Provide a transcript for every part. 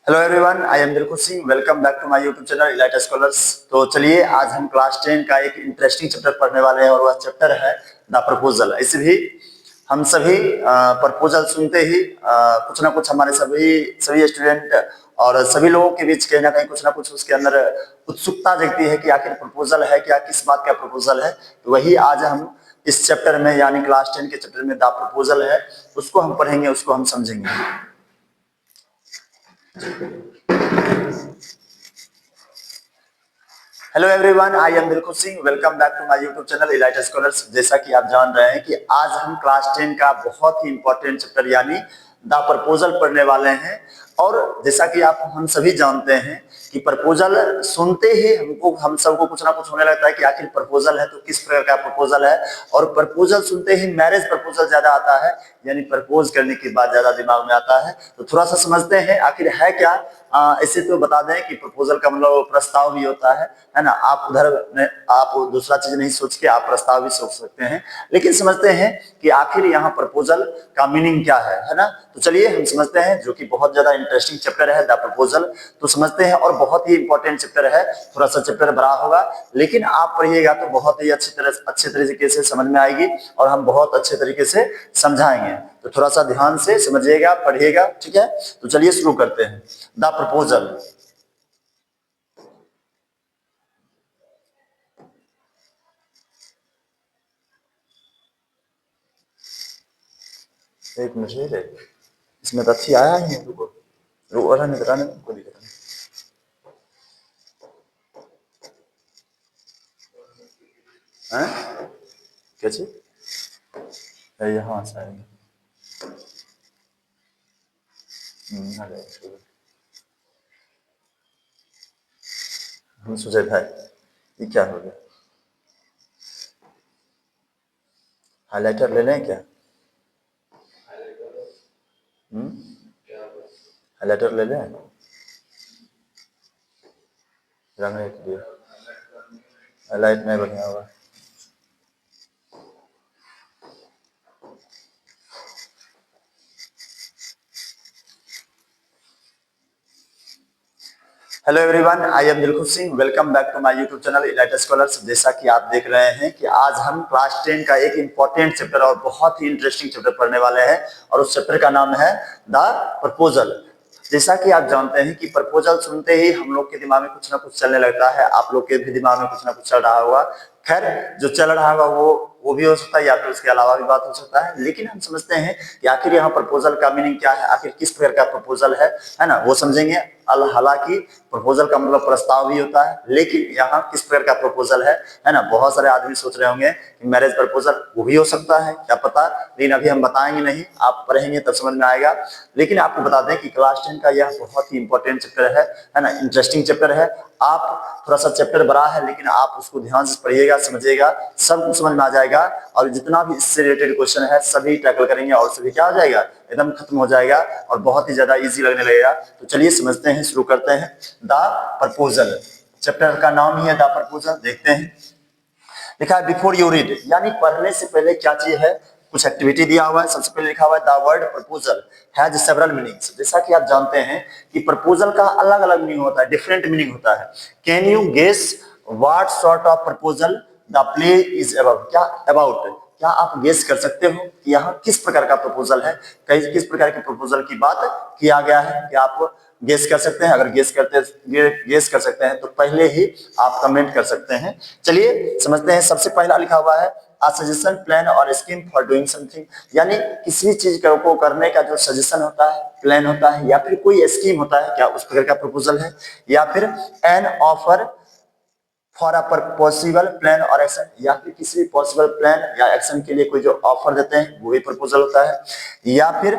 Hello everyone, I am Dilkhush Singh. Welcome back to my YouTube channel Elite Scholars. तो चलिए आज हम क्लास 10 का एक इंटरेस्टिंग चैप्टर पढ़ने वाले हैं और वह चैप्टर है द प्रपोजल। ऐसे भी हम सभी प्रपोजल सुनते ही कुछ ना कुछ हमारे सभी स्टूडेंट और सभी लोगों के बीच कहीं ना कहीं कुछ ना कुछ उसके अंदर उत्सुकता जगती है कि आखिर प्रपोजल है क्या, किस बात का प्रपोजल है। तो वही आज हम इस चैप्टर में यानी क्लास 10 के चैप्टर में द प्रपोजल है, उसको हम पढ़ेंगे, उसको हम समझेंगे। Hello everyone, I am Dilkhush Singh. Welcome back to my YouTube channel Elite Scholars. जैसा कि आप जान रहे हैं कि आज हम क्लास 10 का बहुत ही इंपॉर्टेंट चैप्टर यानी द प्रपोजल पढ़ने वाले हैं। और जैसा कि हम सभी जानते हैं कि प्रपोजल सुनते ही हम सबको कुछ ना कुछ होने लगता है कि आखिर प्रपोजल है तो किस प्रकार का प्रपोजल है। और प्रपोजल सुनते ही मैरिज प्रपोजल ज्यादा आता है, यानी प्रपोज करने की बात ज्यादा दिमाग में आता है। तो थोड़ा सा समझते हैं आखिर है क्या। ऐसे तो बता दें कि प्रपोजल का मतलब प्रस्ताव भी होता है ना। आप आप दूसरा चीज नहीं सोच के आप प्रस्ताव भी सोच सकते हैं, लेकिन समझते हैं कि आखिर यहाँ प्रपोजल का मीनिंग क्या है ना। तो चलिए हम समझते हैं, जो कि बहुत ज्यादा इंटरेस्टिंग चैप्टर है द प्रपोजल। तो समझते हैं और बहुत ही इंपॉर्टेंट चैप्टर है। थोड़ा सा चैप्टर बड़ा होगा, लेकिन आप पढ़िएगा तो बहुत ही अच्छे तरीके से समझ में आएगी और हम बहुत अच्छे तरीके से समझाएंगे। तो थोड़ा सा ध्यान से समझिएगा, पढ़िएगा, ठीक है। तो चलिए शुरू करते हैं द प्रपोजल। एक मिनट है, इसमें तो अच्छी आया ही नहीं। रुको रुको, रहने दो, कोई दिक्कत नहीं। हैं? क्या चीज यहाँ से आएंगे। आ जाएगा। हम सोचे भाई ये क्या हो गया, हाइलाइटर ले लें क्या? हाइलाइटर ले लें, रंगने के लिए हाइलाइट नहीं बढ़िया होगा। Hello everyone, I am Dilkhush Singh. Welcome back to my YouTube channel Elite Scholars. जैसा कि आप देख रहे हैं कि आज हम क्लास 10 का एक इंपॉर्टेंट चैप्टर और बहुत ही इंटरेस्टिंग चैप्टर पढ़ने वाले हैं और उस चैप्टर का नाम है द प्रपोजल। जैसा कि आप जानते हैं कि प्रपोजल सुनते ही हम लोग के दिमाग में कुछ ना कुछ चलने लगता है, आप लोग के भी दिमाग में कुछ ना कुछ चल रहा होगा। खैर, जो चल रहा होगा वो भी हो सकता है या फिर उसके अलावा भी बात हो सकता है, लेकिन हम समझते हैं कि आखिर यहाँ प्रपोजल का मीनिंग क्या है, आखिर किस प्रकार का प्रपोजल है ना, वो समझेंगे। हालांकि प्रपोजल का मतलब प्रस्ताव भी होता है, लेकिन यहाँ किस प्रकार का प्रपोजल है ना। बहुत सारे आदमी सोच रहे होंगे कि मैरिज प्रपोजल वो भी हो सकता है, क्या पता, लेकिन अभी हम बताएंगे नहीं, आप पढ़ेंगे तब समझ में आएगा। लेकिन आपको बता दें कि क्लास 10 का यह बहुत ही इंपॉर्टेंट चैप्टर है ना, इंटरेस्टिंग चैप्टर है। आप थोड़ा सा चैप्टर बड़ा है, लेकिन आप उसको ध्यान से पढ़िएगा, समझिएगा, सब कुछ समझ में आ जाएगा। और जितना भी इससे रिलेटेड क्वेश्चन है सभी टैकल करेंगे और सभी क्या हो जाएगा, एकदम खत्म हो जाएगा और बहुत ही ज्यादा इजी लगने लगेगा। तो चलिए समझते हैं, शुरू करते हैं द प्रपोजल। चैप्टर का नाम ही है द प्रपोजल। देखते हैं, लिखा है बिफोर यू रीड, यानी पढ़ने से पहले क्या चीज है, कुछ एक्टिविटी दिया हुआ है। सबसे पहले लिखा हुआ है the word proposal has several meanings. जैसा कि आप जानते हैं कि प्रपोजल का अलग अलग मीनिंग होता है, डिफरेंट मीनिंग होता है। Can you guess what sort of proposal the play is about? क्या अबाउट, क्या आप गेस कर सकते हो कि यहाँ किस प्रकार का प्रपोजल है, किस प्रकार के प्रपोजल की बात किया गया है? क्या आप गेस कर सकते हैं? अगर गेस कर सकते हैं तो पहले ही आप कमेंट कर सकते हैं। चलिए समझते हैं। सबसे पहला लिखा हुआ है a सजेशन, प्लान और स्कीम फॉर डूइंग समथिंग, यानी किसी चीज को करने का जो सजेशन होता है, प्लान होता है या फिर कोई स्कीम होता है, क्या उस प्रकार का प्रपोजल है। या फिर an offer for a possible plan और एक्शन, या फिर किसी भी पॉसिबल प्लान या एक्शन के लिए कोई जो ऑफर देते हैं वो भी प्रपोजल होता है। या फिर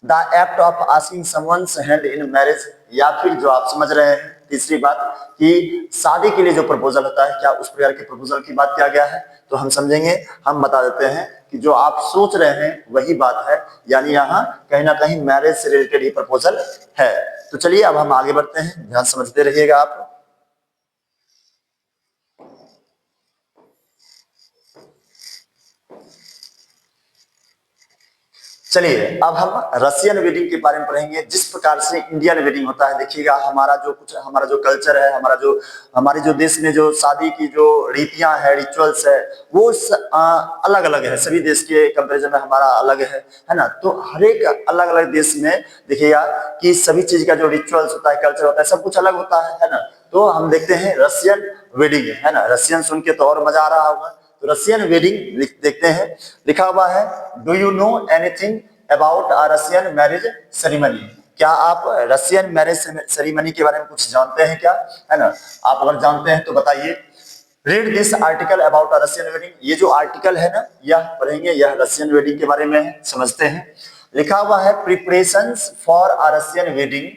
the act of asking someone's hand in marriage, या फिर जो आप समझ रहे हैं तीसरी बात कि शादी के लिए जो प्रपोजल होता है, क्या उस प्रकार के प्रपोजल की बात किया गया है। तो हम समझेंगे, हम बता देते हैं कि जो आप सोच रहे हैं वही बात है, यानी यहाँ कहीं ना कहीं मैरिज से रिलेटेड ही प्रपोजल है। तो चलिए अब हम आगे बढ़ते हैं, ध्यान समझते रहिएगा आप। चलिए अब हम रशियन वेडिंग के बारे में पढ़ेंगे। जिस प्रकार से इंडियन वेडिंग होता है, देखिएगा हमारा जो कल्चर है, हमारे जो देश में जो शादी की जो रीतियां है, रिचुअल्स है, वो अलग अलग है। सभी देश के कंपैरिजन में हमारा अलग है ना। तो हर एक अलग अलग देश में देखिएगा कि सभी चीज का जो रिचुअल्स होता है, कल्चर होता है, सब कुछ अलग होता है ना। तो हम देखते हैं रशियन वेडिंग, है ना। रशियन सुन के तो और मजा आ रहा होगा। तो रशियन वेडिंग देखते हैं। लिखा हुआ है, do you know anything about a Russian marriage ceremony? क्या आप रशियन मैरिज सेरेमनी के बारे में कुछ जानते हैं क्या, है ना। आप अगर जानते हैं तो बताइए। Read this article about a Russian wedding. ये जो आर्टिकल है ना, यह पढ़ेंगे, यह रशियन वेडिंग के बारे में है, समझते हैं। लिखा हुआ है, preparations for a Russian wedding.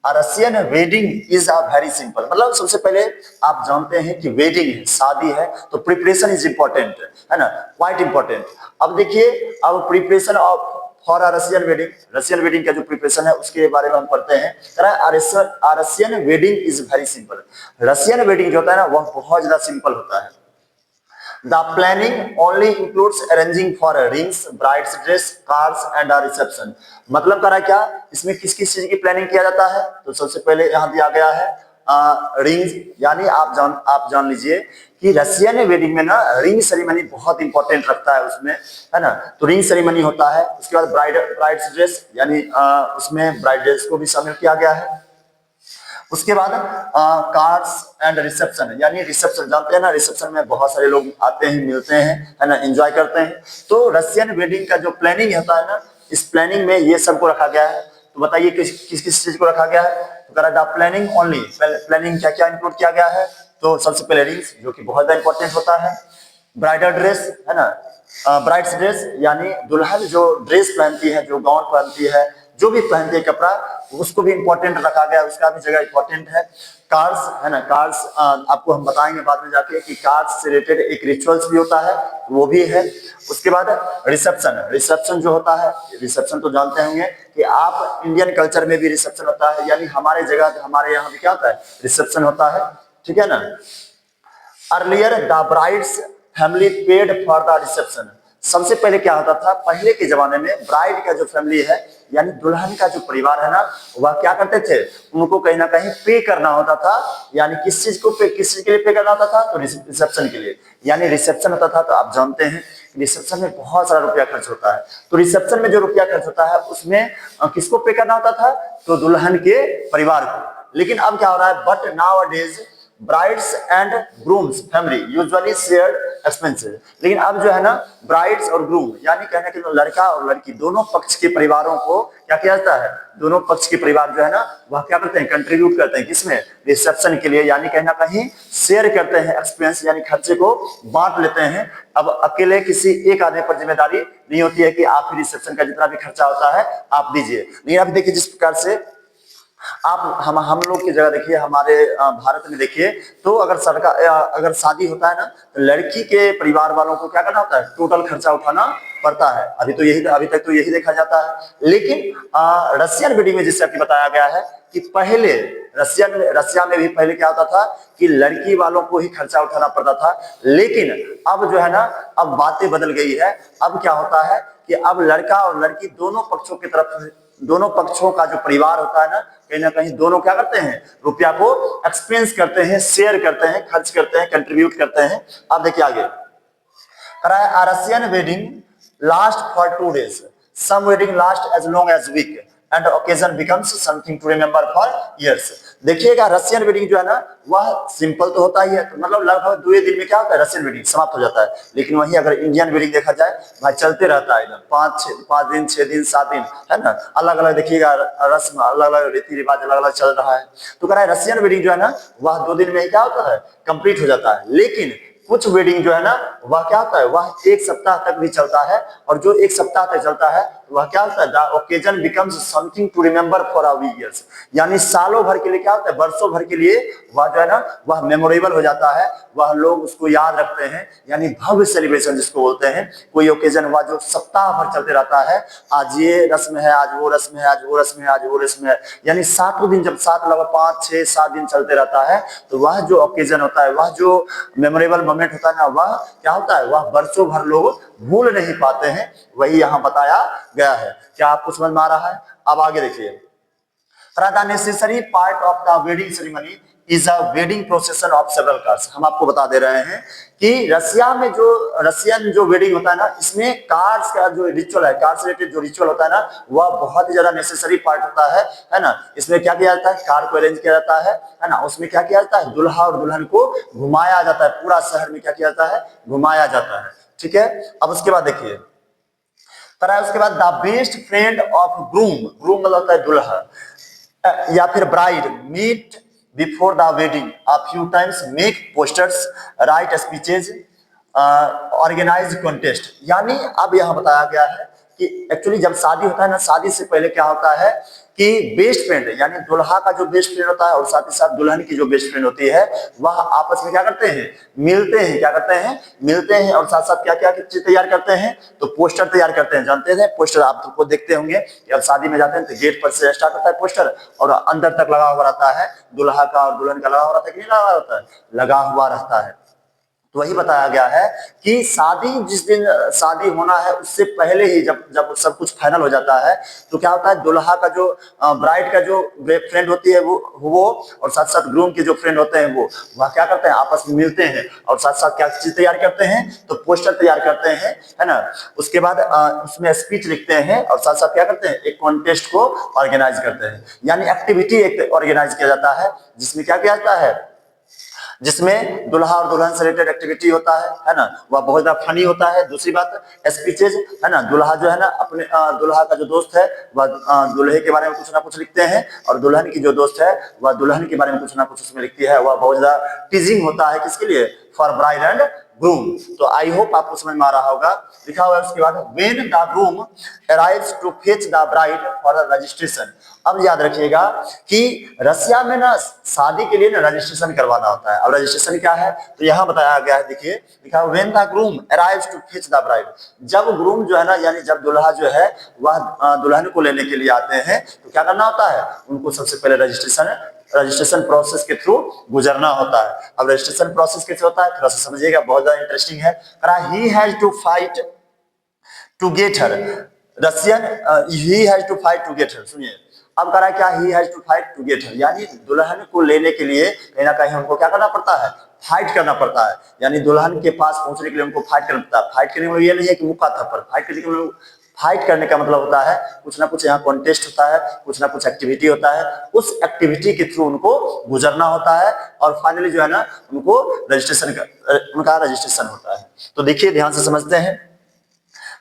Russian wedding is a very simple. मतलब सबसे पहले आप जानते हैं कि वेडिंग है, शादी है, तो प्रिपरेशन इज इंपॉर्टेंट, है ना, क्वाइट इंपॉर्टेंट। अब देखिए, अब preparation of for a Russian wedding, Russian wedding का जो प्रिपरेशन है उसके बारे में हम पढ़ते हैं। Russian wedding is very simple. Russian wedding जो होता है ना, वह बहुत ज्यादा सिंपल होता है। The planning only includes arranging for rings, bride's dress, cards and a reception। मतलब करा क्या, इसमें किस किस चीज की प्लानिंग किया जाता है? तो सबसे पहले यहाँ दिया गया है रिंग्स, यानी आप जान लीजिए कि रशियन वेडिंग में ना रिंग सेरेमनी बहुत इंपॉर्टेंट रखता है उसमें, है ना। तो रिंग सेरेमनी होता है। उसके बाद ब्राइड्स ड्रेस, यानी उसमें ब्राइड ड्रेस को भी शामिल किया गया है। उसके बाद कार्ड्स एंड रिसेप्शन, यानी रिसेप्शन जानते हैं ना, रिसेप्शन में बहुत सारे लोग आते हैं, मिलते हैं, है ना, एंजॉय करते हैं। तो रशियन वेडिंग का जो प्लानिंग होता है ना, इस प्लानिंग में ये सबको रखा गया है। तो बताइए किस किस चीज को रखा गया है? तो प्लानिंग ओनली, प्लानिंग क्या क्या इंक्लूड किया गया है? तो सबसे पहले रिंग्स, जो कि बहुत ज्यादा इंपॉर्टेंट होता है। ब्राइडल ड्रेस, है ना, ब्राइड्स ड्रेस, यानी दुल्हन जो ड्रेस पहनती है, जो गाउन पहनती है, जो भी पहनती है कपड़ा, उसको भी इंपॉर्टेंट रखा गया, उसका भी जगह इंपॉर्टेंट है। कार्ड्स, है ना, कार्ड्स आपको हम बताएंगे बाद में जाके कि कार्ड्स से रिलेटेड एक रिचुअल्स भी होता है, वो भी है। उसके बाद रिसेप्शन, रिसेप्शन जो होता है, रिसेप्शन तो जानते होंगे कि आप इंडियन कल्चर में भी रिसेप्शन होता है, यानी हमारे जगह, हमारे यहाँ भी क्या होता है, रिसेप्शन होता है, ठीक है ना। Earlier the brides family paid for the reception. सबसे पहले क्या होता था, पहले के जमाने में ब्राइड का जो फैमिली है, यानी दुल्हन का जो परिवार है ना, वह क्या करते थे, उनको कहीं ना कहीं पे करना होता था। यानी किस चीज के लिए पे करना होता था? तो रिसेप्शन के लिए, यानी रिसेप्शन होता था। तो आप जानते हैं रिसेप्शन में बहुत सारा रुपया खर्च होता है। तो रिसेप्शन में जो रुपया खर्च होता है उसमें किसको पे करना होता था? तो दुल्हन के परिवार को। लेकिन अब क्या हो रहा है, but now a days brides and grooms family usually share expenses. लेकिन अब जो है ना, ब्राइड्स और ग्रूम, यानी कहने के लड़का और लड़की दोनों पक्ष के परिवारों को क्या किया जाता है, दोनों पक्ष के परिवार जो है ना, वह क्या करते हैं, कंट्रीब्यूट करते हैं किसमें, रिसेप्शन के लिए, यानी कहीं ना कहीं शेयर करते हैं एक्सपेंस, यानी खर्चे को बांट लेते हैं। अब अकेले किसी एक आदमी पर जिम्मेदारी नहीं होती है कि आप रिसेप्शन का जितना भी खर्चा होता है आप दीजिए। लेकिन अभी देखिए, जिस प्रकार से आप हम लोग की जगह देखिए, हमारे भारत में देखिए, तो अगर शादी होता है ना, तो लड़की के परिवार वालों को क्या करना होता है, टोटल खर्चा उठाना पड़ता है। अभी तक तो यही देखा जाता है। लेकिन रशियन वेडिंग में जिससे आपको बताया गया है कि पहले रशिया में भी पहले क्या होता था कि लड़की वालों को ही खर्चा उठाना पड़ता था। लेकिन अब जो है ना, अब बातें बदल गई है। अब क्या होता है कि अब लड़का और लड़की दोनों पक्षों का जो परिवार होता है ना कहीं दोनों क्या करते हैं, रुपया को एक्सपेंस करते हैं, शेयर करते हैं, खर्च करते हैं, कंट्रीब्यूट करते हैं। अब देखिए आगे, Russian wedding last for 2 days, some wedding last as long as weekend occasion becomes something to remember for years. देखिएगा, रशियन वेडिंग जो है ना, वह सिंपल तो होता ही है, तो मतलब लगभग 2 दिन में क्या होता है, रशियन वेडिंग समाप्त हो जाता है। लेकिन वहीं अगर इंडियन वेडिंग देखा जाए, भाई चलते रहता है एकदम 5 दिन 6 दिन 7 दिन, है ना, अलग अलग देखिएगा रस्म, अलग अलग रीति रिवाज अलग अलग चल रहा है। तो कह रहा है रशियन वेडिंग जो है ना, वह 2 दिन में ही क्या होता है, कंप्लीट हो जाता है। लेकिन कुछ वेडिंग जो है ना, वह क्या होता है, वह 1 सप्ताह तक भी चलता है। और जो 1 सप्ताह तक चलता है, वह क्या होता है, the occasion becomes something to remember for a years, यानी सालों भर के लिए क्या होता है, वर्षों भर के लिए वह जो है ना, वह मेमोरेबल हो जाता है, वह लोग उसको याद रखते हैं। यानी भव्य सेलिब्रेशन जिसको बोलते हैं। कोई ओकेजन हुआ जो सप्ताह भर चलते रहता है, आज ये रस्म है, आज वो रस्म है, आज वो रस्म है, आज वो रस्म है, यानी 7 दिन, जब 5 6 7 दिन चलते रहता है, तो वह जो ओकेजन होता है, वह जो मेमोरेबल मोमेंट होता है ना, वह क्या होता है, वह वर्षों भर लोग भूल नहीं पाते हैं, वही यहाँ बताया गया है। क्या आपको समझ में आ रहा है? अब आगे देखिए, the necessary part of the wedding ceremony is a wedding procession of several cars। हम आपको बता दे रहे हैं कि रसिया में जो रसियन जो वेडिंग होता है ना, इसमें कार्स का जो रिचुअल है, कार से रिलेटेड जो रिचुअल होता है ना, वह बहुत ही ज्यादा नेसेसरी पार्ट होता है ना। इसमें क्या किया जाता है, कार को अरेंज किया जाता है ना। उसमें क्या किया जाता है, दुल्हा और दुल्हन को घुमाया जाता है, पूरा शहर में क्या किया जाता है, घुमाया जाता है। ठीक है, अब उसके बाद देखिए, उसके बाद the best friend of groom, groom मतलब होता है दुल्हा या फिर bride, meet before the wedding a few times, make posters, write speeches, organise contest. यानी अब यहां बताया गया है कि एक्चुअली जब शादी होता है ना, शादी से पहले क्या होता है कि बेस्ट फ्रेंड यानी दुल्हा का जो बेस्ट फ्रेंड होता है और साथ ही साथ दुल्हन की जो बेस्ट फ्रेंड होती है, वह आपस में क्या करते हैं, मिलते हैं। क्या करते हैं, मिलते हैं और साथ साथ क्या क्या चीज तैयार करते हैं, तो पोस्टर तैयार करते हैं। जानते हैं पोस्टर, आप तो देखते होंगे कि अब शादी में जाते हैं तो गेट पर से स्टार्ट होता है पोस्टर और अंदर तक लगा हुआ रहता है, दुल्हा का और दुल्हन का लगा हुआ रहता है कि नहीं लगा हुआ रहता है, लगा हुआ रहता है। तो वही बताया गया है कि शादी जिस दिन शादी होना है उससे पहले ही जब जब सब कुछ फाइनल हो जाता है, तो क्या होता है, दुल्हा का जो ब्राइड का जो फ्रेंड होती है वो और साथ साथ ग्रूम के जो फ्रेंड होते हैं वो वह क्या करते हैं, आपस में मिलते हैं और साथ साथ क्या चीज तैयार करते हैं, तो पोस्टर तैयार करते हैं, है ना। उसके बाद उसमें स्पीच लिखते हैं और साथ साथ क्या करते हैं, एक कॉन्टेस्ट को ऑर्गेनाइज करते हैं। यानी एक्टिविटी एक ऑर्गेनाइज किया जाता है जिसमें क्या किया जाता है, जिसमें दुल्हा और दुल्हन से रिलेटेड एक्टिविटी होता है ना, वह बहुत ज्यादा फनी होता है। दूसरी बात स्पीचेज, है ना, दुल्हा जो है ना अपने दुल्हा का जो दोस्त है वह दुल्हे के बारे में कुछ ना कुछ लिखते हैं और दुल्हन की जो दोस्त है वह दुल्हन के बारे में कुछ ना कुछ उसमें लिखती है। वह बहुत ज्यादा टीजिंग होता है, किसके लिए, फॉर ब्राइड एंड ग्रूम। तो आई होप आपको समझ में आ रहा होगा। लिखा हुआ है उसके बाद, when the groom arrives to fetch the bride for the registration. अब याद रखिएगा कि रसिया में ना शादी के लिए ना रजिस्ट्रेशन करवाना होता है। अब रजिस्ट्रेशन क्या है, तो यहाँ बताया गया है, देखिए लिखा है, when the groom arrives to fetch the bride. जब ग्रूम जो है ना, यानी जब दुल्हा जो है वह दुल्हन को लेने के लिए आते हैं, तो क्या करना होता है, उनको सबसे पहले रजिस्ट्रेशन प्रोसेस के थ्रू गुजरना होता है। अब रजिस्ट्रेशन प्रोसेस कैसे होता है, थोड़ा सा समझिएगा, बहुत ज्यादा इंटरेस्टिंग है। He has to fight to get her, Russian he has to fight to get her. सुनिए, अब कह रहा है क्या, he has to fight to get her, यानी दुल्हन को लेने के लिए कहीं ना कहीं उनको क्या करना पड़ता है, फाइट करना पड़ता है। यानी दुल्हन के पास पहुंचने के लिए उनको फाइट करना पड़ता है। फाइट करने में ये नहीं है कि मुक्का थप्पड़, फाइट करने का मतलब होता है कुछ ना कुछ यहाँ कॉन्टेस्ट होता है, कुछ ना कुछ एक्टिविटी होता है, उस एक्टिविटी के थ्रू उनको गुजरना होता है और फाइनली जो है ना उनको उनका रजिस्ट्रेशन होता है। तो देखिए ध्यान से समझते हैं।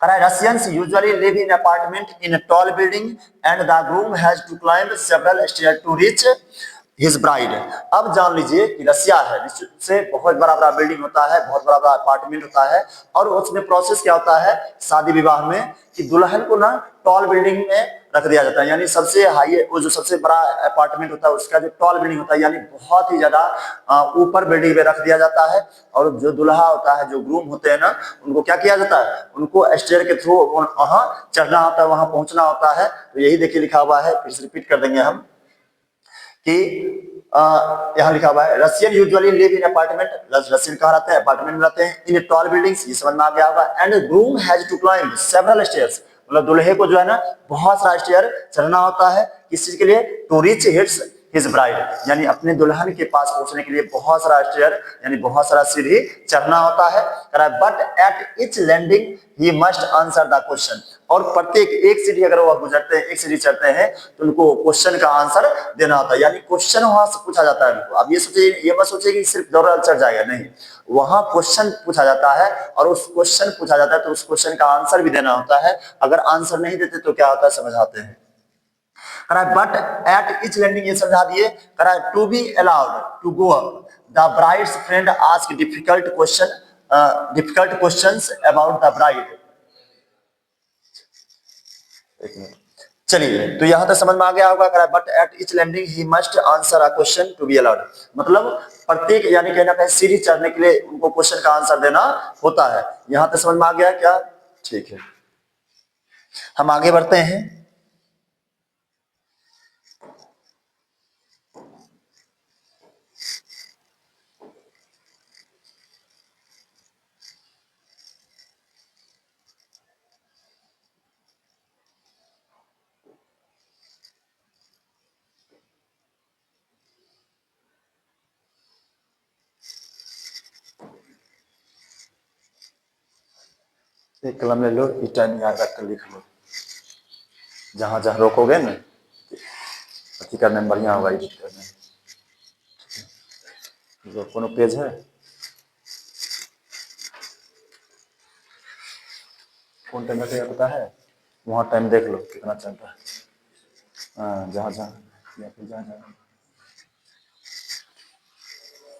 Russians usually live in apartment in a tall building and the groom has to climb several stairs to reach his bride। अब जान लीजिए कि रसिया है, इससे बहुत बड़ा बड़ा बिल्डिंग होता है, बहुत बड़ा बड़ा अपार्टमेंट होता है और उसमें प्रोसेस क्या होता है शादी विवाह में कि दुल्हन को ना टॉल बिल्डिंग में रख दिया जाता है। यानी सबसे हाई, वो जो सबसे बड़ा अपार्टमेंट होता है उसका जो टॉल बिल्डिंग होता है, यानी बहुत ही ज्यादा ऊपर बिल्डिंग में रख दिया जाता है। और जो दुल्हा होता है, जो ग्रूम होते हैं ना, उनको क्या किया जाता है, उनको स्टेयर के थ्रू वहां चढ़ना होता है, वहां पहुंचना होता है। तो यही देखिए लिखा हुआ है, फिर से रिपीट कर देंगे हम कि यहाँ लिखा हुआ है, Russian usually live in apartment, Russian कहाँ रहते हैं, अपार्टमेंट में रहते हैं, इन टॉल बिल्डिंग्स, ये समझ में आ गया होगा। And groom has to climb several stairs, मतलब दुल्हे को जो है ना बहुत सारा स्टेयर चढ़ना होता है, किस चीज के लिए, टू रीच हिज ब्राइड, यानी अपने दुल्हन के पास पहुंचने के लिए बहुत सारा स्टेयर यानी बहुत सारा सीढ़ी चढ़ना होता है। But at each landing he must answer the question, और प्रत्येक एक सीढ़ी अगर वह गुजरते हैं, एक सीढ़ी चढ़ते हैं, तो उनको क्वेश्चन का आंसर देना होता है। यानी क्वेश्चन वहां से पूछा जाता है उनको। अब ये सोचिए, ये मत सोचिए कि सिर्फ दौड़ चढ़ जाएगा, नहीं, वहां क्वेश्चन पूछा जाता है और उस क्वेश्चन पूछा जाता है तो उस क्वेश्चन का आंसर भी देना होता है। अगर आंसर नहीं देते तो क्या होता है, समझाते हैं। बट एट ईच लैंडिंग, ये समझा दिए। To be allowed to go up, the bride's friend ask difficult questions about the bride. एक मिनट, चलिए, तो यहां तक समझ में आ गया होगा। But at each landing he must answer a question to be allowed, मतलब प्रत्येक यानी कहना कहीं सीढ़ी चढ़ने के लिए उनको क्वेश्चन का आंसर देना होता है। यहां तक समझ में आ गया क्या? ठीक है, हम आगे बढ़ते हैं। एक कलम ले लो, ये टाइम याद रख कर लिख लो, जहां जहां रोकोगे ना अति करने में बढ़िया होगा एडिट करने में। जो कोनो पेज है, कौन टाइम लगेगा पता है, वहाँ टाइम देख लो कितना चलता है। हाँ, जहाँ जहाँ या फिर जहाँ जहाँ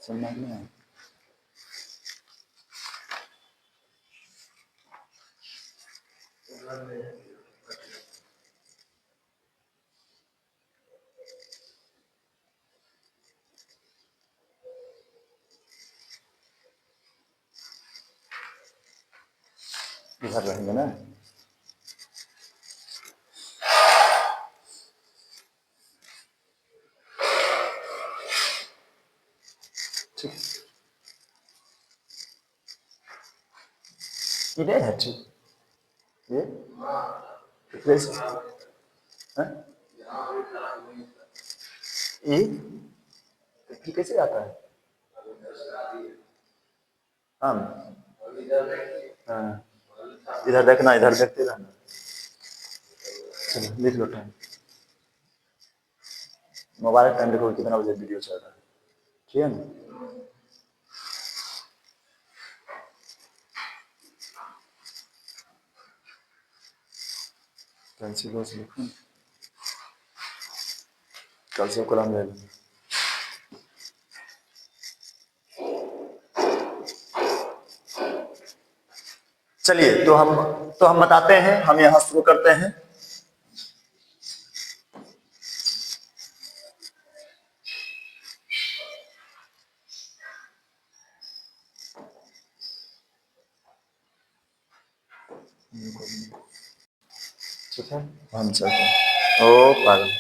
चलना नहीं है। इधर रहेंगे ना, ठीक इधर है, ठीक ये कैसे हैं? ये तो फिर कैसे आता है? हाँ हाँ, इधर देखना, इधर देखते रहना। चलो लिख लो टाइम, मोबाइल टाइम देखो कितना बजे वीडियो चल रहा है, ठीक है ना। पेंसिल रोज लिखो, कल से कलम ले लो। चलिए तो हम बताते हैं, हम यहाँ शुरू करते हैं। ठीक है, हम चलते हैं। ओ पागल,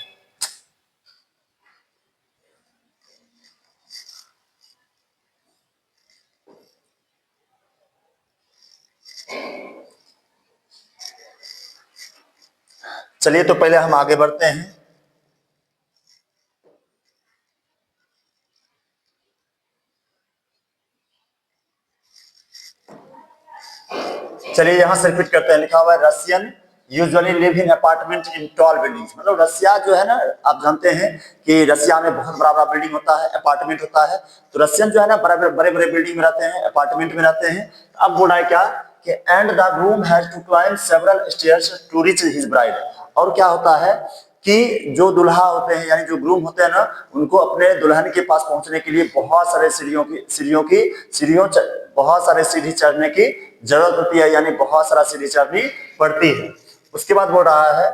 चलिए तो पहले हम आगे बढ़ते हैं। चलिए यहाँ से रिपीट करते हैं, लिखा हुआ है Russian usually live in apartment in tall buildings. मतलब रसिया जो है ना, आप जानते हैं कि रसिया में बहुत बड़ा बड़ा बिल्डिंग होता है, अपार्टमेंट होता है। तो रशियन जो है ना बड़े बड़े बिल्डिंग में रहते हैं, अपार्टमेंट में रहते हैं। अब बोला है क्या कि and the groom has to climb several stairs to reach his bride. और क्या होता है कि जो दुल्हा होते हैं यानी जो ग्रूम होते हैं ना, उनको अपने दुल्हन के पास पहुंचने के लिए बहुत सारे सीढ़ियों बहुत सारे सीढ़ी चढ़ने की जरूरत होती है, यानी बहुत सारा सीढ़ी चढ़नी पड़ती है। उसके बाद बोल रहा है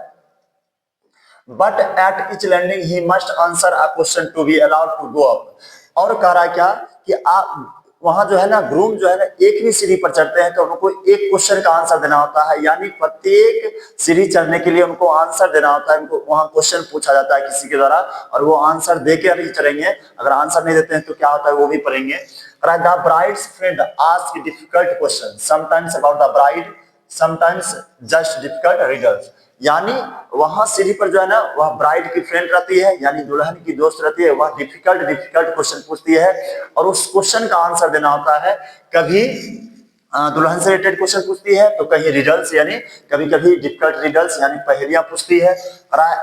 but at each landing he must answer a question to be allowed to go up. और कह रहा है क्या कि आप वहां जो है ना ग्रूम जो है ना एक भी सीढ़ी पर चढ़ते हैं तो उनको एक क्वेश्चन का आंसर देना होता है, यानी प्रत्येक सीढ़ी चढ़ने के लिए उनको आंसर देना होता है। उनको वहां क्वेश्चन पूछा जाता है किसी के द्वारा, और वो आंसर देकर ही चढ़ेंगे। अगर आंसर नहीं देते हैं तो क्या होता है वो भी पढ़ेंगे। The bride's friend ask difficult question sometimes about the bride, sometimes just difficult riddles. यानी वहां सीढ़ी पर जो है ना वह ब्राइड की फ्रेंड रहती है, यानी दुल्हन की दोस्त रहती है, वह डिफिकल्ट डिफिकल्ट क्वेश्चन पूछती है और उस क्वेश्चन का आंसर देना होता है। कभी दुल्हन से रिलेटेड क्वेश्चन पूछती है तो कहीं रिडल्स यानी कभी कभी डिफिकल्ट रिडल्स यानी पहेलियां पूछती है।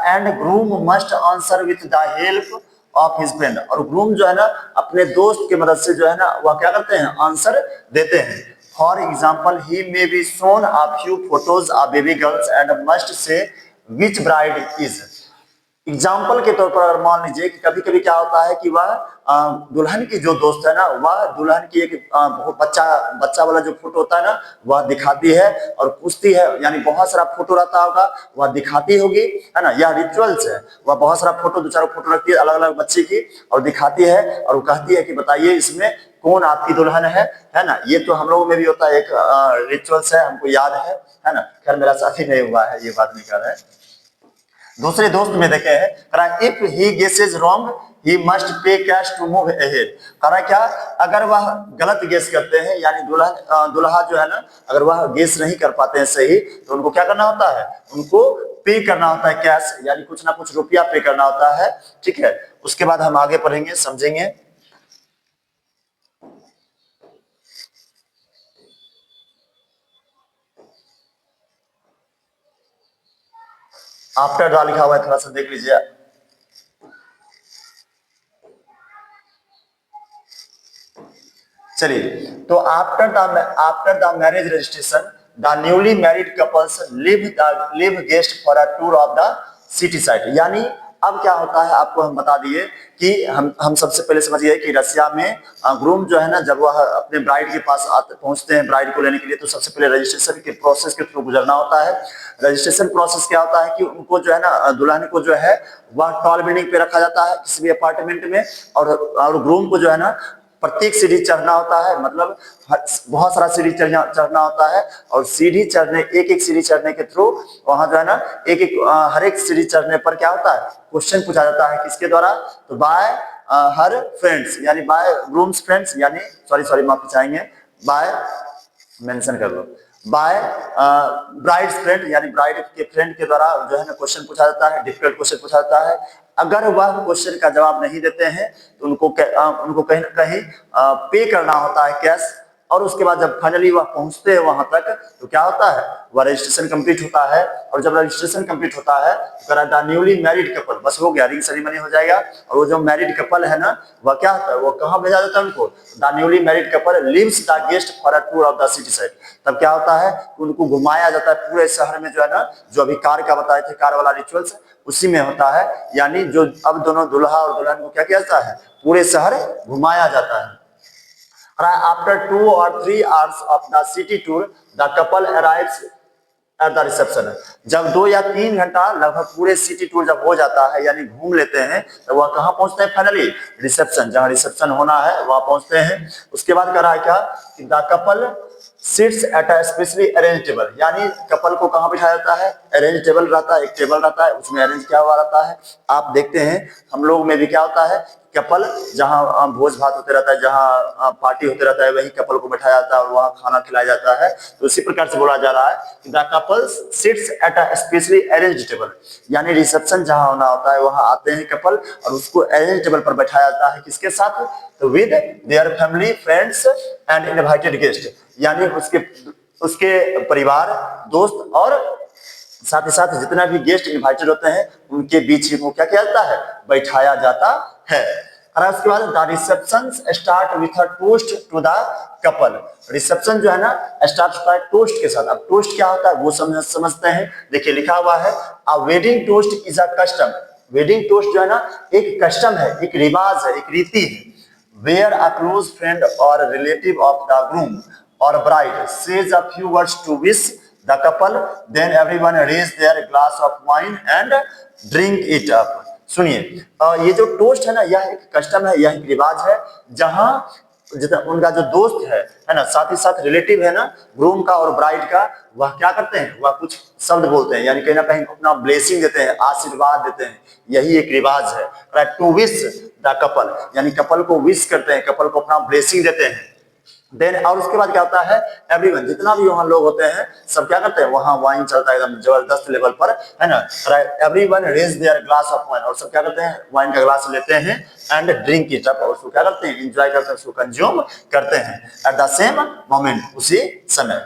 And groom must answer with the help of his friend. और ग्रूम जो है ना अपने दोस्त की मदद से जो है ना वह क्या करते हैं आंसर देते हैं। For example he may be shown a few photos of baby girls and must say which bride is. Example के तौर पर अगर मान लीजिए कि कभी कभी क्या होता है कि वह दुल्हन की जो दोस्त है ना वह दुल्हन की एक बच्चा बच्चा वाला जो फोटो होता है ना वह दिखाती है और पूछती है, यानी बहुत सारा फोटो रहता होगा वह दिखाती होगी, है ना। यह रिचुअल्स है, वह बहुत सारा फोटो दो चार फोटो रखती है अलग अलग बच्चे की और दिखाती है और वो कहती है कि बताइए इसमें कौन आपकी दुल्हन है ना। ये तो हम लोगों में भी होता है, एक रिचुअल्स है, हमको याद है ना। खैर मेरा साथी नहीं हुआ है, ये बात नहीं कर रहे हैं। दूसरे दोस्त में देखे हैं if he guesses wrong he must pay cash to move ahead. करा क्या अगर वह गलत गेस करते हैं यानी दुल्हा जो है ना अगर वह गेस नहीं कर पाते हैं सही तो उनको क्या करना होता है, उनको पे करना होता है कैश, यानी कुछ ना कुछ रुपया पे करना होता है। ठीक है, उसके बाद हम आगे पढ़ेंगे समझेंगे। आफ्टर द लिखा हुआ है, थोड़ा सा देख लीजिए। चलिए, तो after the marriage registration the newly married couples live guest for a tour of the city site. यानी अब क्या होता है आपको हम बता दिए कि हम सबसे पहले समझ गए कि रसिया में ग्रूम जो है ना, जब वह अपने ब्राइड के पास आते पहुंचते हैं ब्राइड को लेने के लिए, तो सबसे पहले रजिस्ट्रेशन के प्रोसेस के थ्रू गुजरना होता है। रजिस्ट्रेशन प्रोसेस क्या होता है कि उनको जो है ना, दुल्हन को जो है वह टॉल बिल्डिंग पे रखा जाता है किसी भी अपार्टमेंट में, और ग्रूम को जो है ना प्रत्येक सीढ़ी चढ़ना होता है, मतलब बहुत सारा सीढ़ी चढ़ना होता है। और सीढ़ी चढ़ने एक एक सीढ़ी चढ़ने के थ्रू वहां जो है ना एक एक हर एक सीढ़ी चढ़ने पर क्या होता है, क्वेश्चन पूछा जाता है किसके द्वारा, तो बाय हर फ्रेंड्स, यानी बाय ग्रूम्स फ्रेंड्स, यानी सॉरी माफी चाहेंगे, बाय मेंशन कर लो, बाय ब्राइड्स फ्रेंड, यानी ब्राइड के फ्रेंड के द्वारा जो है ना क्वेश्चन पूछा जाता है, डिफिकल्ट क्वेश्चन पूछा जाता है। अगर वह क्वेश्चन का जवाब नहीं देते हैं तो उनको कहीं ना कहीं पे करना होता है कैश। और उसके बाद जब फाइनली वह पहुंचते हैं वहां तक, तो क्या होता है, वह रजिस्ट्रेशन कंप्लीट होता है। और जब रजिस्ट्रेशन कंप्लीट होता है तो न्यूली मैरिड कपल, बस हो गया, रिंग सेरेमनी हो जाएगा। और वो जो मैरिड कपल है ना, वह क्या होता है, वो कहाँ भेजा जाता है उनको, the newly married couple leaves the guest for a tour of the city side. तब क्या होता है, उनको घुमाया जाता है पूरे शहर में, जो है ना, जो अभी कार का बताए थे, कार वाला रिचुअल्स उसी में होता है। यानी जो अब दोनों दूल्हा और दुल्हन को क्या किया जाता है, पूरे शहर घुमाया जाता है। After 2 or 3 hours of the city tour, the couple arrives at the reception। जब 2 या 3 घंटा लगभग पूरे सिटी टूर जब हो जाता है, यानी घूम लेते हैं, तो वह कहाँ पहुंचते हैं फाइनली, रिसेप्शन, जहां रिसेप्शन होना है वहां पहुंचते हैं। उसके बाद कर रहा है क्या कि the couple seats at a specially arrange table, यानी कपल को कहाँ बिठाया जाता है, अरेंज टेबल रहता है, एक टेबल रहता है, उसमें अरेंज किया हुआ रहता है। आप देखते हैं हम लोग में भी क्या होता है, कपल जहां भोज भात होते रहता है, जहां पार्टी होते रहता है, वही कपल को बैठाया जाता है और वहां खाना खिलाया जाता है। तो इसी प्रकार से बोला जा रहा है कि the couple seats at a specially arrange table, यानी रिसेप्शन जहां होना होता है वहां आते हैं कपल और उसको अरेंज टेबल पर बैठाया जाता है, किसके साथ, तो with their family friends and invited guest, यानी उसके परिवार, दोस्त और साथ ही साथ जितना भी गेस्ट इनवाइटेड होते हैं उनके बीच वो क्या किया जाता है, बैठाया जाता है। और उसके बाद the reception start with a toast to the couple. Reception जो है ना स्टार्ट होता है टोस्ट के साथ। अब टोस्ट क्या होता है वो समझते हैं। देखिए लिखा हुआ है, a wedding toast is a custom. Wedding toast जो है ना एक कस्टम है, एक रिवाज है, एक रीति है। वेयर अ क्लोज फ्रेंड और relative of the groom or bride says a few words to wish the couple, then everyone raise their glass of wine and drink it up। सुनिए, ये जो टोस्ट है ना, यह एक कस्टम है, यह एक रिवाज है, जहां उनका जो दोस्त है ना, साथ ही साथ रिलेटिव है ना ग्रूम का और ब्राइड का, वह क्या करते हैं, वह कुछ शब्द बोलते हैं, यानी कहीं ना कहीं अपना ब्लेसिंग देते हैं, आशीर्वाद देते हैं। यही एक रिवाज है, टू विश द कपल, यानी कपल को विश करते हैं, कपल को अपना ब्लेसिंग देते हैं। देन और उसके बाद क्या होता है, एवरीवन जितना भी वहां लोग होते हैं सब क्या करते हैं, वहां वाइन चलता है एकदम जबरदस्त लेवल पर, है ना। Everyone raise their glass of wine, और सब क्या करते हैं, वाइन का ग्लास लेते हैं एंड ड्रिंक इट अप, और उसको क्या करते हैं, एंजॉय करते हैं, उसको कंज्यूम करते हैं एट द सेम मोमेंट, उसी समय।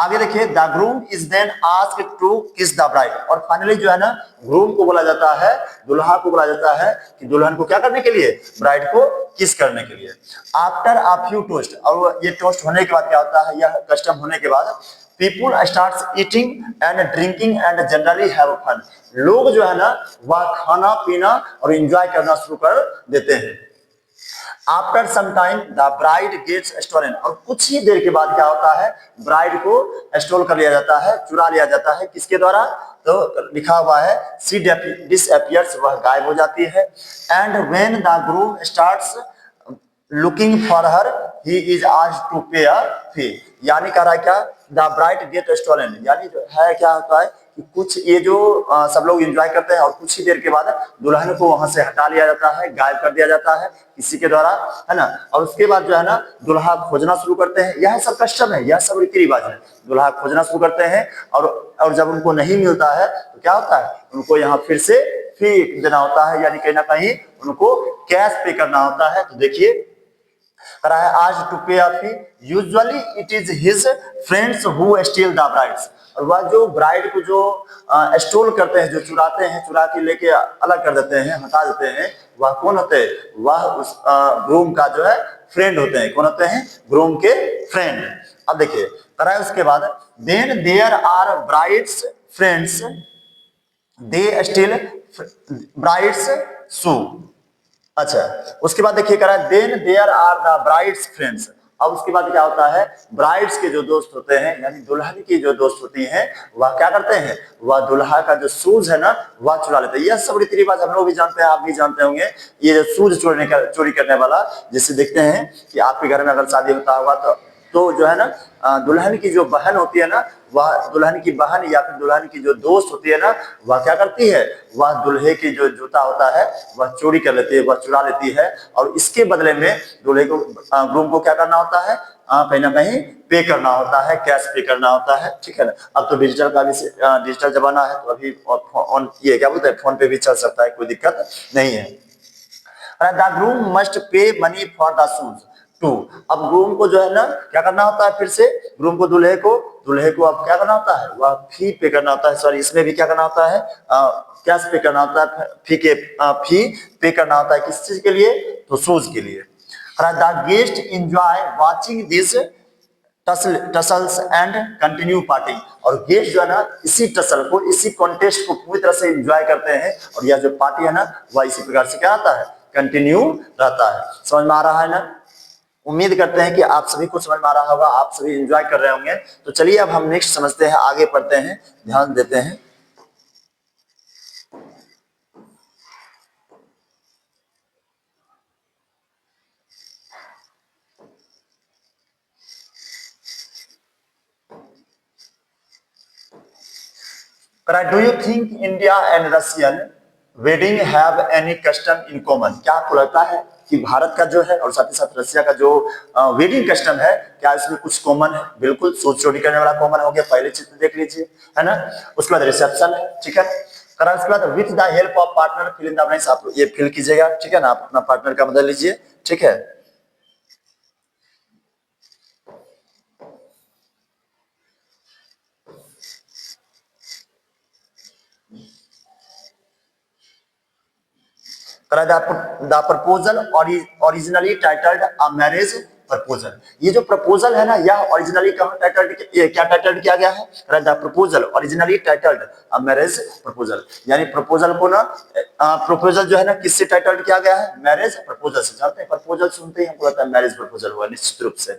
आगे देखिए, the groom is then asked to kiss the bride, और फाइनली जो है ना ग्रूम को बोला जाता है, दुल्हा को बोला जाता है कि दुल्हन को क्या करने के लिए, ब्राइड को किस करने के लिए। आफ्टर अ फ्यू टोस्ट, और ये टोस्ट होने के बाद क्या होता है, यह कस्टम होने के बाद people starts eating and drinking and generally have fun. लोग जो है ना वह खाना पीना और एंजॉय करना शुरू कर देते हैं। After some time the bride gets stolen, और कुछ ही देर के बाद क्या होता है, ब्राइड को स्टोल कर लिया जाता है, चुरा लिया जाता है, किसके द्वारा, तो लिखा हुआ है सी डिसअपियर्स, वह गायब हो जाती है। And when the groom starts looking for her he is asked to pay a फी, यानी कह रहा है क्या, द ब्राइड गेट स्टोलन, यानी जो है क्या होता है कि कुछ ये जो सब लोग एंजॉय करते हैं और कुछ ही देर के बाद दुल्हन को वहां से हटा लिया जाता है, गायब कर दिया जाता है किसी के द्वारा, है ना। और उसके बाद जो है ना दुल्हा खोजना शुरू करते हैं, यह सब कस्टम है, यह सब रीति रिवाज है। दुल्हा खोजना शुरू करते हैं और जब उनको नहीं मिलता है तो क्या होता है, उनको यहाँ फिर से फी देना होता है, यानी कहीं ना कहीं उनको कैश पे करना होता है। तो देखिए करा है आज to pay a fee, usually it is his friends who steal the brides. और वह जो ब्राइड को जो स्टोल करते हैं, जो चुराते हैं, चुरा के लेके अलग कर देते हैं, हटा देते हैं, वह कौन होते हैं? वह उस ग्रूम का जो है फ्रेंड होते हैं। कौन होते हैं? ग्रूम के फ्रेंड। अब देखिए करा है उसके बाद, then there are brides friends they steal brides shoe. अच्छा, उसके बाद देखिए करा है then there are the brides friends. अब उसके बाद क्या होता है? ब्राइड्स के जो दोस्त होते हैं, यानी दुल्हन की जो दोस्त होती हैं, वह क्या करते हैं? वह दुल्हा का जो शूज है ना, वह चुरा लेते हैं। यह सब रीति रिवाज हम लोग भी जानते हैं, आप भी जानते होंगे। ये जो शूज चोरी करने वाला, जिससे देखते हैं कि आपके घर में अगर शादी होता होगा तो जो है ना, दुल्हन की जो बहन होती है ना, वह दुल्हन की बहन या फिर दुल्हन की जो दोस्त होती है ना, वह क्या करती है? वह दुल्हे की जो जूता होता है वह चोरी कर लेती है, वह चुरा लेती है। और इसके बदले में दूल्हे को, ग्रूम को क्या करना होता है? कहीं ना कहीं पे करना होता है, कैश पे करना होता है। ठीक है ना? अब तो डिजिटल का भी डिजिटल जमाना है, तो अभी ऑन ये क्या बोलते हैं, फोन पे भी चल सकता है, कोई दिक्कत नहीं है। The groom must pay money for the shoes too. अब ग्रूम को जो है ना क्या करना होता है? फिर से ग्रूम को दुल्हे को अब क्या करना होता है? वह फी पे करना होता है। सॉरी, इसमें भी क्या करना होता है? कैश पे करना होता है। फी पे करना होता है किस चीज के लिए? तो शूज के लिए। The guest enjoy watching this tussles and continue partying. और गेस्ट जो है ना, इसी टसल को, इसी कॉन्टेस्ट को पूरी तरह से एंजॉय करते हैं। और यह जो पार्टी है ना, वह इसी प्रकार से क्या आता है? कंटिन्यू रहता है। समझ में आ रहा है ना? उम्मीद करते हैं कि आप सभी को समझ में आ रहा होगा, आप सभी एंजॉय कर रहे होंगे। तो चलिए अब हम नेक्स्ट समझते हैं, आगे पढ़ते हैं, ध्यान देते हैं। Do you think India and Russian wedding have any custom in common? क्या आपको लगता है कि भारत का जो है और साथ ही साथ रशिया का जो वेडिंग कस्टम है, क्या इसमें कुछ कॉमन है? बिल्कुल, सूट चोरी करने वाला कॉमन हो गया, पहले चित्र देख लीजिए, है ना। उसके बाद रिसेप्शन है, ठीक है। करा उसके बाद with the help of partner fill in the blanks. आप ये फिल कीजिएगा, ठीक है ना, आप अपना पार्टनर का मदद लीजिए, ठीक है। The proposal originally titled a marriage proposal. ये जो प्रपोजल है ना, यह ओरिजिनली क्या टाइटल्ड किया गया है? The proposal originally titled a marriage proposal. यानी प्रपोजल को ना, प्रपोजल जो है ना, किससे टाइटल्ड किया गया है? मैरिज प्रपोजल से। जानते हैं, प्रपोजल सुनते ही हमको लगता है मैरिज प्रपोजल हुआ, निश्चित रूप से।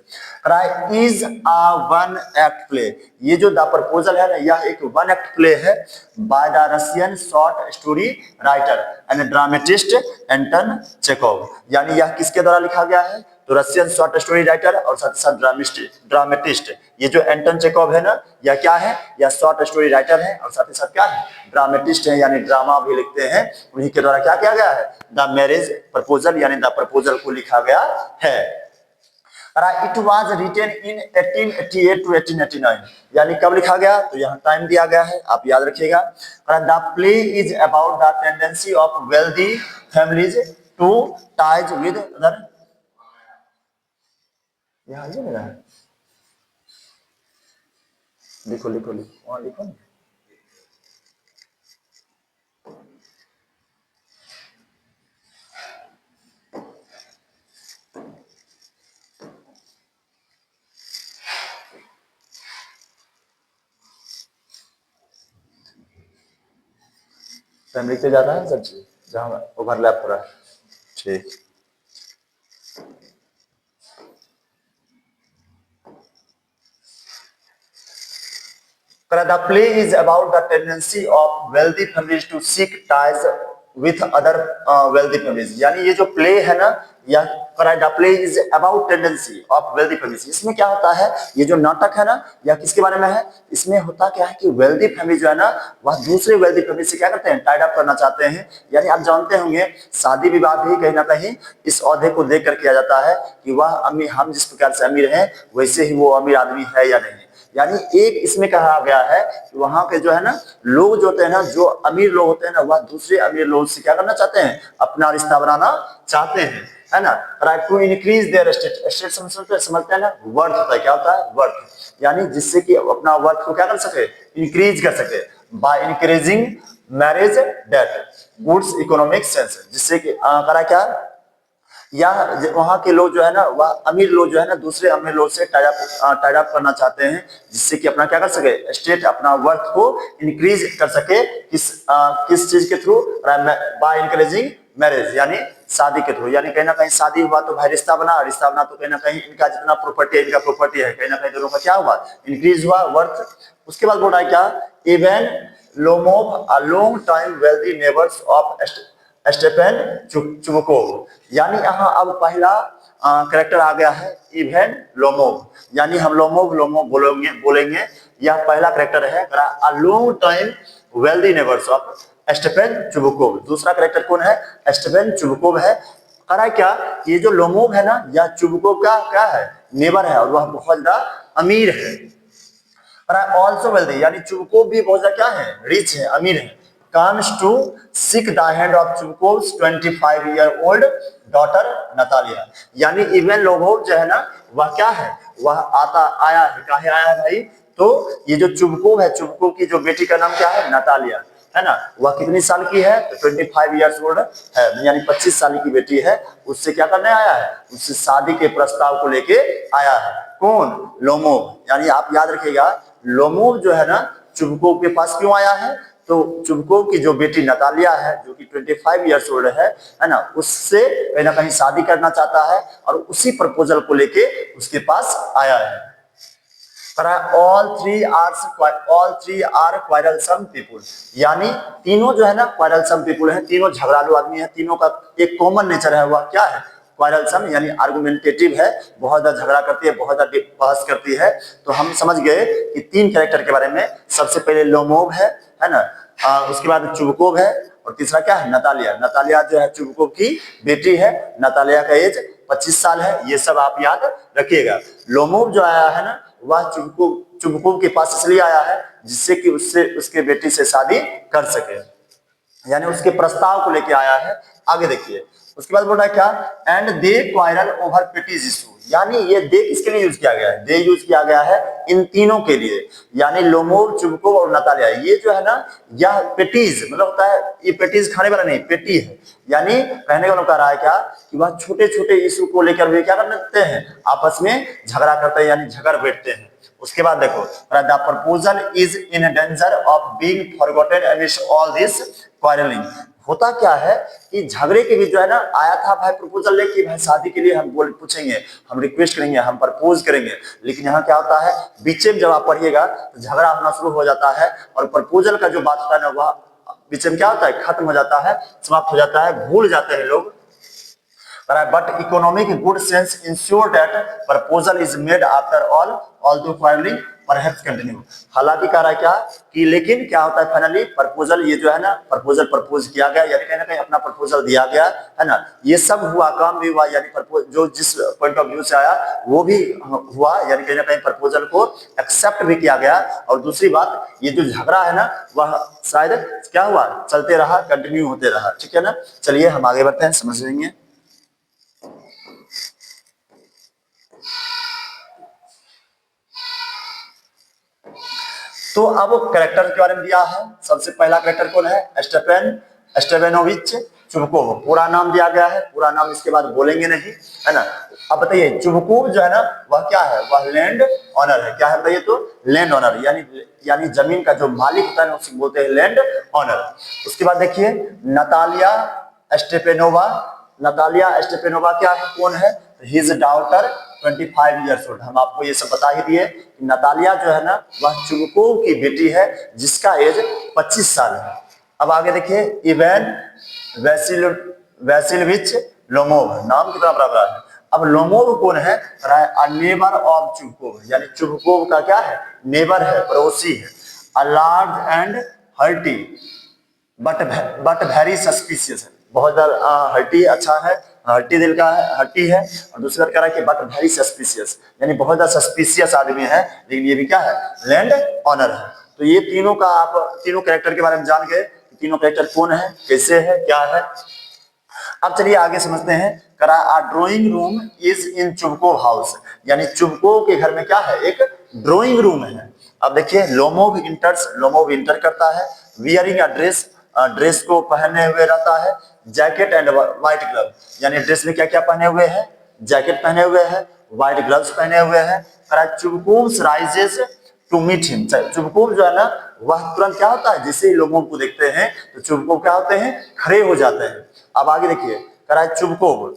Is a one act play. ये जो द प्रपोजल है ना, यह एक वन एक्ट प्ले है by the Russian short story writer and dramatist Anton Chekhov. यानी यह किसके द्वारा लिखा गया है? तो रशियन शॉर्ट स्टोरी राइटर और साथ ही साथ ड्रामेटिस्ट, ये जो एंटन चेकोव है ना, यह क्या है? यह शॉर्ट स्टोरी राइटर है और साथ ही साथ क्या है? ड्रामेटिस्ट है, यानी ड्रामा भी लिखते हैं। उन्हीं के द्वारा क्या किया गया है? द मैरिज प्रपोजल यानी द प्रपोजल को लिखा गया है। It was written in 1888 to 1889। यानी कब लिखा गया? तो यहाँ टाइम दिया गया है, आप याद रखिएगा। The play is about the tendency of wealthy families to ties with other. यहाँ ये मेरा है, लिखो लिखो लिखो, वहाँ लिखो। फैमिली पे जाना है सब चीज, जहाँ ओवरलैप हो रहा है, ठीक। The play is about the tendency of wealthy families to seek ties with other wealthy families। यानी ये जो प्ले है ना, या the play is about tendency of wealthy families. इसमें क्या होता है? ये जो नाटक है ना, या किसके बारे में है? इसमें होता क्या है कि वेल्दी फैमिली जो है ना, वह दूसरे वेल्दी फैमिली से क्या करते हैं? टाइड अप करना चाहते हैं। यानी आप जानते होंगे, शादी विवाह भी कहीं ना कहीं इस औहदे को देख कर किया जाता है कि वह अमीर, हम जिस प्रकार से अमीर हैं वैसे ही वो अमीर आदमी है या नहीं। यानी एक इसमें कहा गया है कि वहां के जो है ना लोग जो होते हैं ना, जो अमीर लोग होते हैं ना, वह दूसरे अमीर लोग से क्या करना चाहते हैं? अपना रिश्ता बनाना चाहते हैं। है ना। To increase their state, state समझते हैं ना, वर्थ होता है, क्या होता है, वर्थ, यानी जिससे कि अपना वर्थ को क्या कर सके, इंक्रीज कर सके, by increasing marriage date goods economic sense, जिससे कि करा क्या, या वहां के लोग जो है ना, वह अमीर लोग जो है ना दूसरे अमीर लोग से टाइड अप करना चाहते हैं, जिससे कि अपना क्या कर सके, स्टेट अपना वर्थ को इंक्रीज कर सके, किस चीज के थ्रू, बाय इंकरेजिंग मैरिज, यानी शादी के थ्रू, यानी कहीं ना कहीं शादी हुआ तो भाई रिश्ता बना, रिश्ता बना तो कहीं ना कहीं इनका जितना प्रॉपर्टी है, इनका प्रॉपर्टी है, कहीं ना कहीं दोनों का क्या हुआ, इंक्रीज हुआ वर्थ। उसके बाद बोल रहा है क्या, even Lomov a long time wealthy neighbours of Stefan Chubukov, यानी यहाँ अब पहला करेक्टर आ गया है इवेन लोमोव, यानी हम लोमोव लोमोव बोलेंगे यह पहला करेक्टर है, a long time wealthy neighbours of Stefan Chubukov. दूसरा करेक्टर कौन है, स्टेफन चुबकोव है। करा क्या, ये जो लोमोव है ना, यह चुबकोव का क्या है, नेबर है, और वह बहुत ज्यादा अमीर है। ऑल्सो वेल्दी, यानी चुबकोव भी बहुत ज्यादा क्या है, रिच है, अमीर है। comes to seek the hand of Chubkov's 25-year-old daughter Natalia, यानी इवेन लोमोव जो है ना, वह क्या है, वह आया है, काहे आया है भाई, तो ये जो चुबकोव है, चुबकोव की जो बेटी का नाम क्या है, नतालिया, है ना, वह कितनी साल की है, तो 25 ईयर्स ओल्ड है, यानी 25 साल की बेटी है। उससे क्या करने आया है, उससे शादी के प्रस्ताव को लेके आया है। कौन, लोमोव, यानी आप याद रखिएगा, लोमोव जो है ना चुबकोव के पास क्यों आया है, तो चुबकोव की जो बेटी नतालिया है, जो कि 25 ईयर्स ओल्ड है ना, उससे कहीं ना कहीं शादी करना चाहता है, और उसी प्रपोजल को लेके उसके पास आया है। ऑल थ्री आर क्वारलसम पीपुल, यानी तीनों जो है ना क्वारलसम पीपुल है, तीनों झगड़ालू आदमी है, तीनों का एक कॉमन नेचर है, वह क्या है, क्वारलसम, यानी आर्गुमेंटेटिव है, बहुत ज्यादा झगड़ा करती है, बहुत ज्यादा बहस करती है। तो हम समझ गए कि तीन कैरेक्टर के बारे में, सबसे पहले लोमोव है ना, उसके बाद चुबकोव है, और तीसरा क्या है, नतालिया। नतालिया जो है चुबकोव की बेटी है, नतालिया का एज 25 साल है, ये सब आप याद रखिएगा। लोमोव जो आया है ना, वह चुबकोव के पास इसलिए आया है जिससे कि उससे उसके बेटी से शादी कर सके, यानी उसके प्रस्ताव को लेके आया है। आगे देखिए, उसके बाद बोल रहा है क्या, and they quarrel over patties issue, यानी ये दे किसके लिए यूज किया गया है, दे यूज किया गया है इन तीनों के लिए, यानी लोमोव, चुबकोव और नतालिया। ये जो है ना, यह पेटीज मतलब होता है, ये पेटीज खाने वाला नहीं, पेटी है, यानी कहने का कह रहा है क्या, कि वह छोटे छोटे इशू को लेकर वे क्या करते हैं, आपस में झगड़ा करते हैं, यानी झगड़ बैठते हैं। उसके बाद देखो, the proposal is in danger of being forgotten amidst all this quarrelling. होता क्या है कि झगड़े के बीच जो है ना, आया था भाई प्रपोजल लेके, भाई शादी के लिए हम पूछेंगे, हम रिक्वेस्ट करेंगे, हम प्रपोज करेंगे, लेकिन यहाँ क्या होता है, बीच में जब आप पढ़िएगा तो झगड़ा होना शुरू हो जाता है, और प्रपोजल का जो बात होता है ना, वह बीच में क्या होता है, खत्म हो जाता है, समाप्त हो जाता है, भूल जाते हैं लोग। But economic good sense ensure that proposal is made after all, although quarreling perhaps continue। हालांकि कह रहा है क्या, कि लेकिन क्या होता है, फाइनली प्रपोजल, ये जो है ना प्रपोजल प्रपोज किया गया, यानी कहीं ना कहीं अपना प्रपोजल दिया गया, है ना, ये सब हुआ, काम भी हुआ, यानी प्रपोज जो जिस पॉइंट ऑफ व्यू से आया वो भी हुआ, यानी कहीं ना कहीं प्रपोजल को एक्सेप्ट भी किया गया। और दूसरी बात, ये जो झगड़ा है ना, वह शायद क्या हुआ, चलते रहा, कंटिन्यू होते रहा, ठीक है ना। चलिए हम आगे बढ़ते हैं, समझ लेंगे। तो अब कैरेक्टर के बारे में दिया है। सबसे पहला कैरेक्टर कौन है, स्टेफेनोविच चुबकोव, पूरा नाम दिया गया है, पूरा नाम इसके बाद बोलेंगे नहीं, है ना। अब बताइए, चुबकोव जो है ना, वह क्या है, वह लैंड ऑनर है, क्या है बताइए, तो लैंड ऑनर, यानी जमीन का जो मालिक होता है ना, उसे बोलते हैं लैंड ऑनर। उसके बाद देखिए, नतालिया स्टेफेनोवा, नतालिया स्टेफेनोवा क्या है, कौन है, हिज डॉटर 25 ईयर्स ओल्ड। हम आपको ये सब बता ही दिए कि नतालिया जो है ना, वह चुबकोव की बेटी है, जिसका एज 25 साल है। अब आगे देखिए, इवेन वैसिलविच लोमोव, नाम कितना बड़ा है। अब लोमोव कौन है, नेबर ऑफ चुबकोव, यानी चुबकोव का क्या है, नेबर है, पड़ोसी है। A large and hearty but very suspicious है, बहुत ज्यादा हर्टी अच्छा है, हर्टी दिल का है, हर्टी है। और दूसरी बात कह रहा है कि बट वेरी सस्पिशियस, यानी बहुत ज्यादा सस्पिशियस आदमी है, लेकिन ये भी क्या है, लैंड ऑनर है। तो ये तीनों का आप तीनों कैरेक्टर के बारे में जान गए, तीनों कैरेक्टर कौन है, कैसे है, क्या है। अब चलिए आगे समझते हैं। करा a drawing room is in Chubukov house, यानी चुबको के घर में क्या है, एक ड्राइंग रूम है। अब देखिए लोमोव इंटर्स, लोमोव इंटर करता है, वियरिंग अ ड्रेस, ड्रेस को पहने हुए रहता है, जैकेट एंड व्हाइट ग्लव, यानी ड्रेस में क्या क्या पहने हुए हैं, जैकेट पहने हुए हैं, व्हाइट ग्लव्स पहने हुए हैं। चुबकुम्स राइजेस टू मीट हिम, चुबकुम जो है ना वह तुरंत क्या होता है, जैसे ही लोगों को देखते हैं तो चुबकुम क्या होते हैं, खड़े हो जाते हैं। अब आगे देखिए चुबकुम।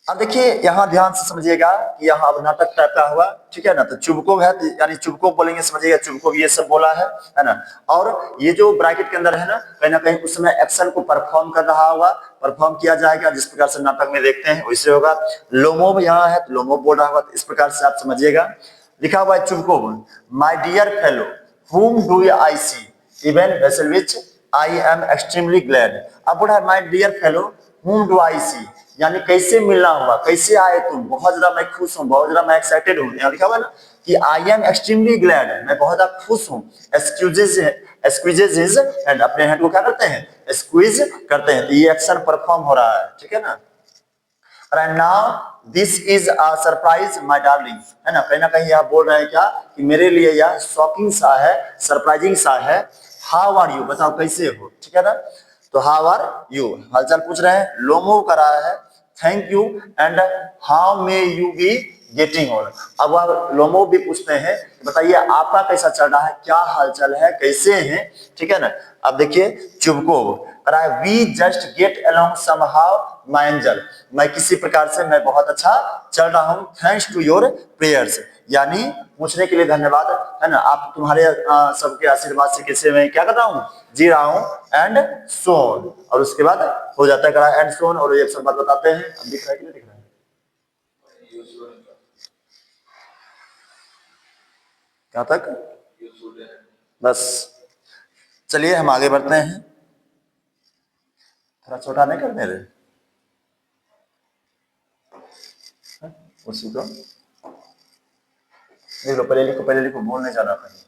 अब देखिए यहाँ ध्यान से समझिएगा कि यहाँ अब नाटक टाइप का हुआ, ठीक है ना। तो चुबको है तो यानी चुबको बोलेंगे, समझिएगा चुबको ये सब बोला है ना। और ये जो ब्रैकेट के अंदर है ना कहीं उस समय एक्शन को परफॉर्म कर रहा होगा, परफॉर्म किया जाएगा जिस प्रकार से नाटक में देखते हैं वैसे होगा। लोमोव यहाँ है तो लोमोव बोल रहा होगा, तो इस प्रकार से आप समझिएगा। लिखा हुआ है Chubukov, my dear fellow whom do I see, even vessel which I am extremely glad। अब बोला my dear fellow whom do I see, यानी कैसे मिलना हुआ, कैसे आए तुम, बहुत ज्यादा मैं खुश हूँ, बहुत ज्यादा मैं एक्साइटेड हूँ। यहाँ लिखा हुआ ना कि आई एम एक्सट्रीमली ग्लैड, मैं बहुत ज्यादा खुश हूँ। एक्सक्यूजेज हिज हैंड, अपने हैंड को क्या करते हैं, स्क्वीज करते हैं, तो ये एक्शन परफॉर्म हो रहा है, ठीक है ना। And now this is a surprise my darling, है ना कहीं यह बोल रहे हैं क्या कि मेरे लिए यह शॉकिंग सा है, सरप्राइजिंग सा है। हाउ आर यू, बताओ कैसे हो, ठीक है ना। तो हाउ आर यू हालचाल पूछ रहे हैं, लोमो कर रहा है thank you and how may you be getting on. अब वह लोमो भी पूछते हैं बताइए आपका कैसा चल रहा है, क्या हालचाल है, कैसे हैं, ठीक है ना। अब देखिए Chubukov we just get along somehow my angel, मैं किसी प्रकार से मैं बहुत अच्छा चल रहा हूँ, थैंक्स टू योर प्रेयर्स, यानी पूछने के लिए धन्यवाद, है ना। आप तुम्हारे सबके आशीर्वाद से कैसे मैं क्या कर रहा हूँ, जी रहा हूँ। एंड सोन, और उसके बाद हो जाता है एंड सोन, और ये सब बात बताते हैं। अब दिख रहा है कि नहीं दिख रहा है, कहां तक, बस चलिए हम आगे बढ़ते हैं। थोड़ा छोटा नहीं करने रहे उसी को, देख लो, पहले लिखो, भूल नहीं जाना कहीं।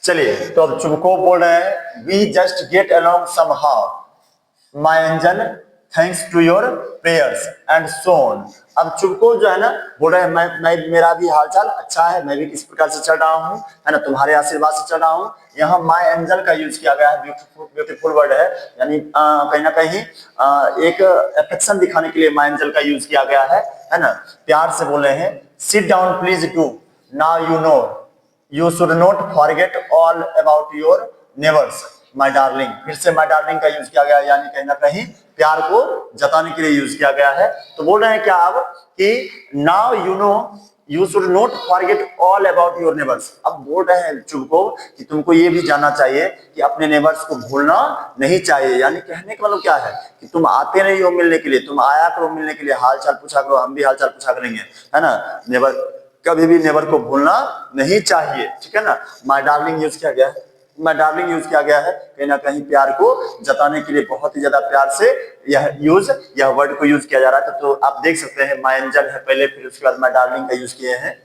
चलिए तो अब चुबको बोल रहे हैं we just get along somehow my angel thanks to your prayers and so on. अब चुबको जो है ना बोल रहे हैं मैं मेरा भी हालचाल अच्छा है, मैं भी किस प्रकार से चल रहा हूँ, है ना, तुम्हारे आशीर्वाद से चल रहा हूँ। यहाँ माय एंजल का यूज किया गया है, ब्यूटीफुल वर्ड है, यानी कहीं ना कहीं एक अफेक्शन दिखाने के लिए माय एंजल का यूज किया गया है ना। प्यार से बोल रहे हैं sit down please do now you know you should not forget all about your neighbours my darling. फिर से माय डार्लिंग का यूज किया गया, यानी कहीं ना कहीं प्यार को जताने के लिए यूज किया गया है। तो बोल रहे हैं क्या अब कि now you know you should not forget all about your neighbours. अब बोल रहे हैं चुबको कि तुमको ये भी जानना चाहिए कि अपने नेबर्स को भूलना नहीं चाहिए, यानी कहने का मतलब क्या है कि तुम आते नहीं हो मिलने के लिए, तुम आया करो मिलने के लिए, हाल चाल पूछा करो, हम भी हाल चाल पूछा करेंगे, है ना। नेबर कभी भी नेबर को भूलना नहीं चाहिए, ठीक है ना। माय डार्लिंग यूज किया गया है, माय डार्लिंग यूज किया गया है कहीं ना कहीं प्यार को जताने के लिए, बहुत ही ज्यादा प्यार से यह वर्ड को यूज किया जा रहा था। तो आप देख सकते हैं माय एंजल है पहले, फिर उसके बाद माय डार्लिंग का यूज किए हैं।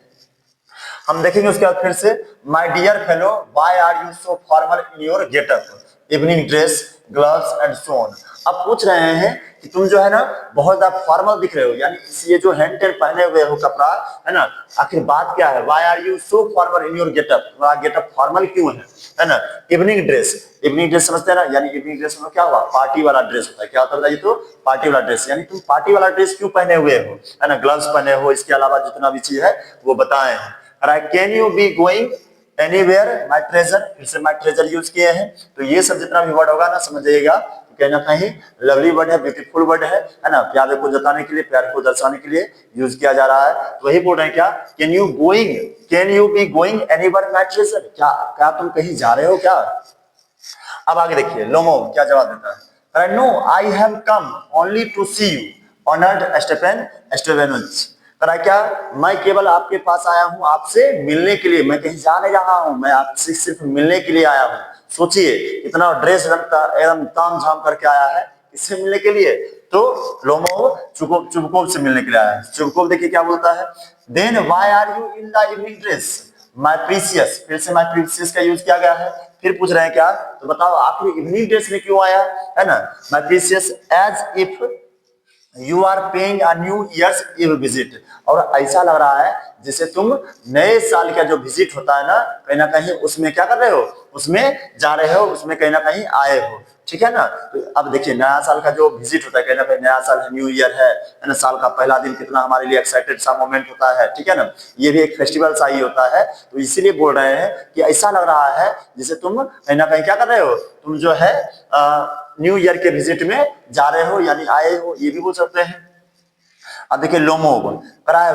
हम देखेंगे उसके बाद फिर से my dear fellow why are you so formal in your getup, evening dress, gloves and so on. अब पूछ रहे हैं कि तुम जो है ना बहुत ज्यादा फॉर्मल दिख रहे हो, यानी ये जो हैंड टेल पहने हुए हो कपड़ा, है ना, आखिर बात क्या है, why are you so formal in your getup, तुम्हारा गेटअप फॉर्मल क्यों है ना। इवनिंग ड्रेस समझते हैं ना, यानी इवनिंग ड्रेस में क्या हुआ, पार्टी वाला ड्रेस होता है, क्या होता है बताइए, तो पार्टी वाला ड्रेस, यानी तुम पार्टी वाला ड्रेस क्यों पहने हुए हो, है ना, ग्लव्स पहने हो, इसके अलावा जितना भी चीज है वो बताए हैं। Can you be going anywhere my treasure, फिर से माय ट्रेजर यूज किए हैं। तो ये सब जितना भी वर्ड होगा ना समझिएगा कहीं ना कहीं लवली वर्ड है, ब्यूटीफुल वर्ड है ना, प्यार को जताने के लिए, प्यार को दर्शाने के लिए यूज किया जा रहा है। तो वही बोल रहे हैं क्या, can you be going anywhere my treasure, क्या तुम कहीं जा रहे हो क्या। अब आगे देखिए लोमो क्या जवाब देता है, no I have come only to see you honoured Stepan Stepanovich. करा क्या, मैं केवल आपके पास आया हूं आपसे मिलने के लिए, मैं कहीं जा नहीं रहा हूं, मैं आपसे सिर्फ मिलने के लिए आया हूं। सोचिए इतना ड्रेस एकदम ताम झाम करके आया है किससे मिलने के लिए, तो लोमोव चुबकोव से मिलने के लिए आया है। चुबकोव देखिए क्या बोलता है, then why are you in the evening dress my precious, फिर से माय प्रीसियस का यूज किया गया है। फिर पूछ रहे हैं क्या, तो बताओ आखिर इवनिंग ड्रेस में क्यों आया है ना, my precious as if you are paying a new year's eve visit, और ऐसा लग रहा है जैसे तुम नए साल का जो विजिट होता है ना कहीं उसमें क्या कर रहे हो, उसमें जा रहे हो, उसमें कहीं ना कहीं आए हो, ठीक है ना। तो अब देखिए नया साल का जो विजिट होता है, कहीं ना कहीं नया साल है, न्यू ईयर है ना, साल का पहला दिन कितना हमारे लिए एक्साइटेड सा मोमेंट होता है, ठीक है ना, ये भी एक फेस्टिवल सा ही होता है। तो इसीलिए बोल रहे हैं कि ऐसा लग रहा है जैसे तुम कहीं ना कहीं क्या कर रहे हो, तुम जो है न्यू ईयर के विजिट में जा रहे हो यानी आए हो, ये भी बोल सकते हैं। अब देखिए Lomov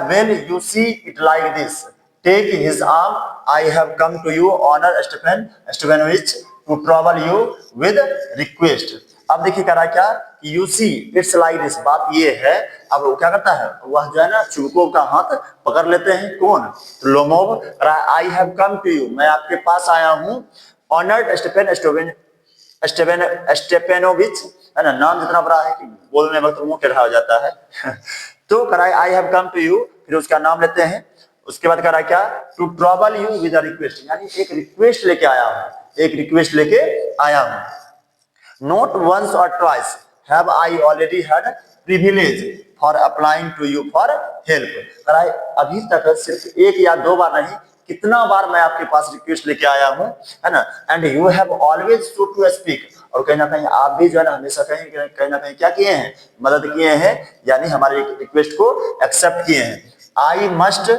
well you see it like this take his arm I have come to you honour Stepan Stepanovich to trouble you with request. अब देखिए कह रहा है क्या, you see it's like this, बात ये है, अब वो क्या करता है, वह जो है ना चुबकोव का हाथ पकड़ लेते हैं, कौन, तो लोमोव कह रहा है I have come to you, मैं आपके पास आया हूँ, ऑनर्ड स्टेपेनोविच, है ना, नाम जितना बड़ा है कि बोलने वक्त मुंह टेढ़ा हो जाता है तो कराए I have come to you, फिर उसका नाम लेते हैं, उसके बाद करा क्या, to trouble you with a request, यानी एक रिक्वेस्ट लेके आया हूं, एक रिक्वेस्ट लेके आया हूं। Not once or twice have I already had privilege for applying to you for help, कराए अभी तक सिर्फ एक या दो बार नहीं, कितना बार मैं आपके पास रिक्वेस्ट लेके आया हूं, है ना, and you have always so to speak, और कहीं ना कहीं आप भी जो है ना हमेशा कहीं ना कहीं क्या किए हैं, मदद किए हैं, यानी हमारे रिक्वेस्ट को एक्सेप्ट किए हैं। I must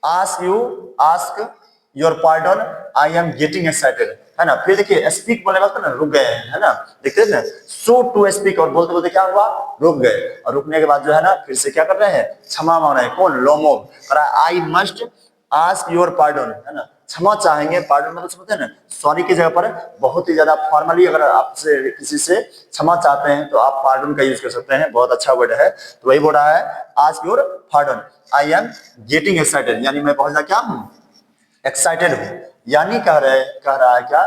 ask you ask your pardon I am getting excited, है ना, फिर देखिए स्पीक बोलने वक्त ना रुक गए हैं, है ना, देखते हैं ना, सो टू स्पीक, और बोलते बोलते क्या हुआ, रुक गए, और रुकने के बाद जो है ना फिर से क्या कर रहे हैं, क्षमा मांग रहे हैं, कौन, Lomov, I must ask your pardon, है ना, क्षमा चाहेंगे, पार्डन मतलब समझते हैं ना, सॉरी की जगह पर बहुत ही ज्यादा फॉर्मली अगर आपसे किसी से क्षमा चाहते हैं तो आप पार्डन का यूज कर सकते हैं, बहुत अच्छा वर्ड है। तो वही बोल रहा है ask your pardon I am getting excited, यानी मैं बहुत ज्यादा क्या हूं, एक्साइटेड हूं, यानी कह रहा है क्या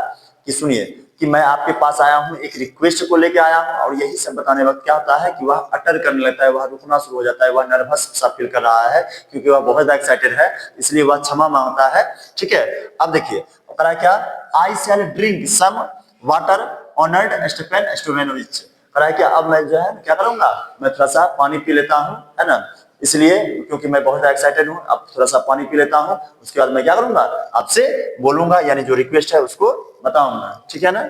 कि सुनिए कि मैं आपके पास आया हूं, एक रिक्वेस्ट को लेके आया हूं, और यही सब बताने वक्त क्या होता है कि वह अटर करने लगता है, वह रुकना शुरू हो जाता है, वह नर्वस सा फील कर रहा है क्योंकि वह बहुत ज्यादा एक्साइटेड है, इसलिए वह क्षमा मांगता है, ठीक है। अब देखिए करा क्या, I shall drink some water honoured Stepan Stepanovich, करा क्या, अब मैं जो है क्या करूंगा, मैं थोड़ा सा पानी पी लेता हूं, है ना, इसलिए क्योंकि मैं बहुत एक्साइटेड हूं, अब थोड़ा सा पानी पी लेता हूं, उसके बाद मैं क्या करूंगा, आपसे बोलूंगा, यानी जो रिक्वेस्ट है उसको बताऊंगा, ठीक है ना।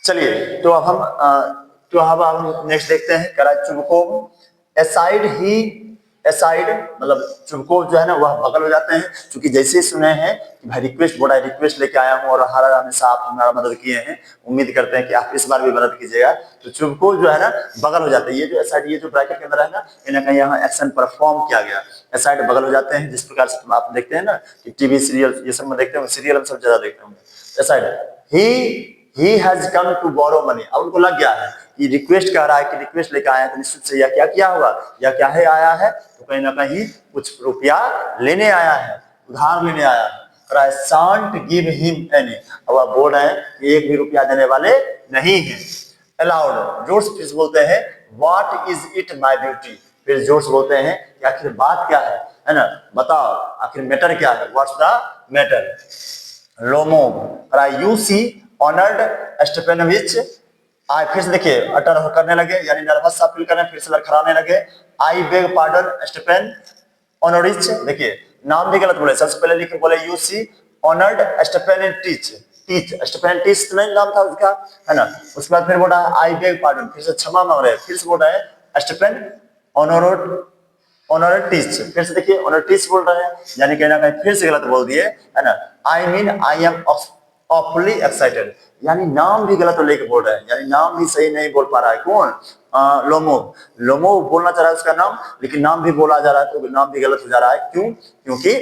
चलिए तो अब हम नेक्स्ट देखते हैं, करा चुबकोव एसाइड ही, एसाइड मतलब चुबकोव जो है ना वह बगल हो जाते हैं, क्योंकि जैसे सुने हैं कि भाई रिक्वेस्ट बोला, रिक्वेस्ट लेके आया हूं और हमेशा आप हमारा मदद किए हैं, उम्मीद करते हैं कि आप इस बार भी मदद कीजिएगा, तो चुबकोव जो है ना बगल हो जाते हैं, ये जो एसाइड, ये जो ब्रैकेट के अंदर है ना, कहीं ना कहीं यहाँ एक्शन परफॉर्म किया गया, एसाइड बगल हो जाते हैं, जिस प्रकार से आप देखते हैं ना कि टीवी सीरियल ये सब में देखते हैं, सीरियल में सब ज्यादा देखते होंगे, aside he has come to borrow money, अब उनको लग गया है कि रिक्वेस्ट कह रहा है कि रिक्वेस्ट लेकर आया है, तो निश्चित से यह क्या किया होगा, या क्या है आया है, तो कहीं ना कहीं कुछ रुपया लेने आया है, उधार लेने आया है, शांट गिव हिम एनी, अब आप बोल रहे हैं कि एक भी रुपया देने वाले नहीं है। अलाउड जोर से फिर बोलते हैं what is it my beauty, फिर जोर से बोलते हैं कि आखिर बात क्या है ना, बताओ आखिर मैटर क्या है, what's the matter. Lomov you see honoured Stepanovich, फिर से देखिए अटर करने लगे, यानी नर्वस सा फील करने, फिर से लड़खड़ाने लगे, आई बेग पार्डन स्टीफन ऑनरिच, देखिए नाम भी गलत बोले, सबसे पहले लिखे बोले यू सी ऑनर्ड स्टीफेनटिच, टीच स्टीफेनटिच नहीं नाम था उसका, है ना, उसके बाद फिर बोल रहा है आई बेग पार्डन, फिर से क्षमा मांग रहे हैं, फिर से बोल रहे हैं स्टीफन ऑनरोड ऑनरिटिच, फिर से देखिए ऑनरिटिच बोल रहे हैं, यानी कहीं ना कहीं फिर से गलत बोल दिए, है ना, I mean I am awfully excited, यानी नाम भी गलत लेके बोल रहे हैं, यानी नाम भी सही नहीं बोल पा रहा है, कौन, लोमोव, लोमोव बोलना चाह रहा है उसका नाम, लेकिन नाम भी बोला जा रहा है, तो नाम भी गलत हो जा रहा है, क्यों, क्योंकि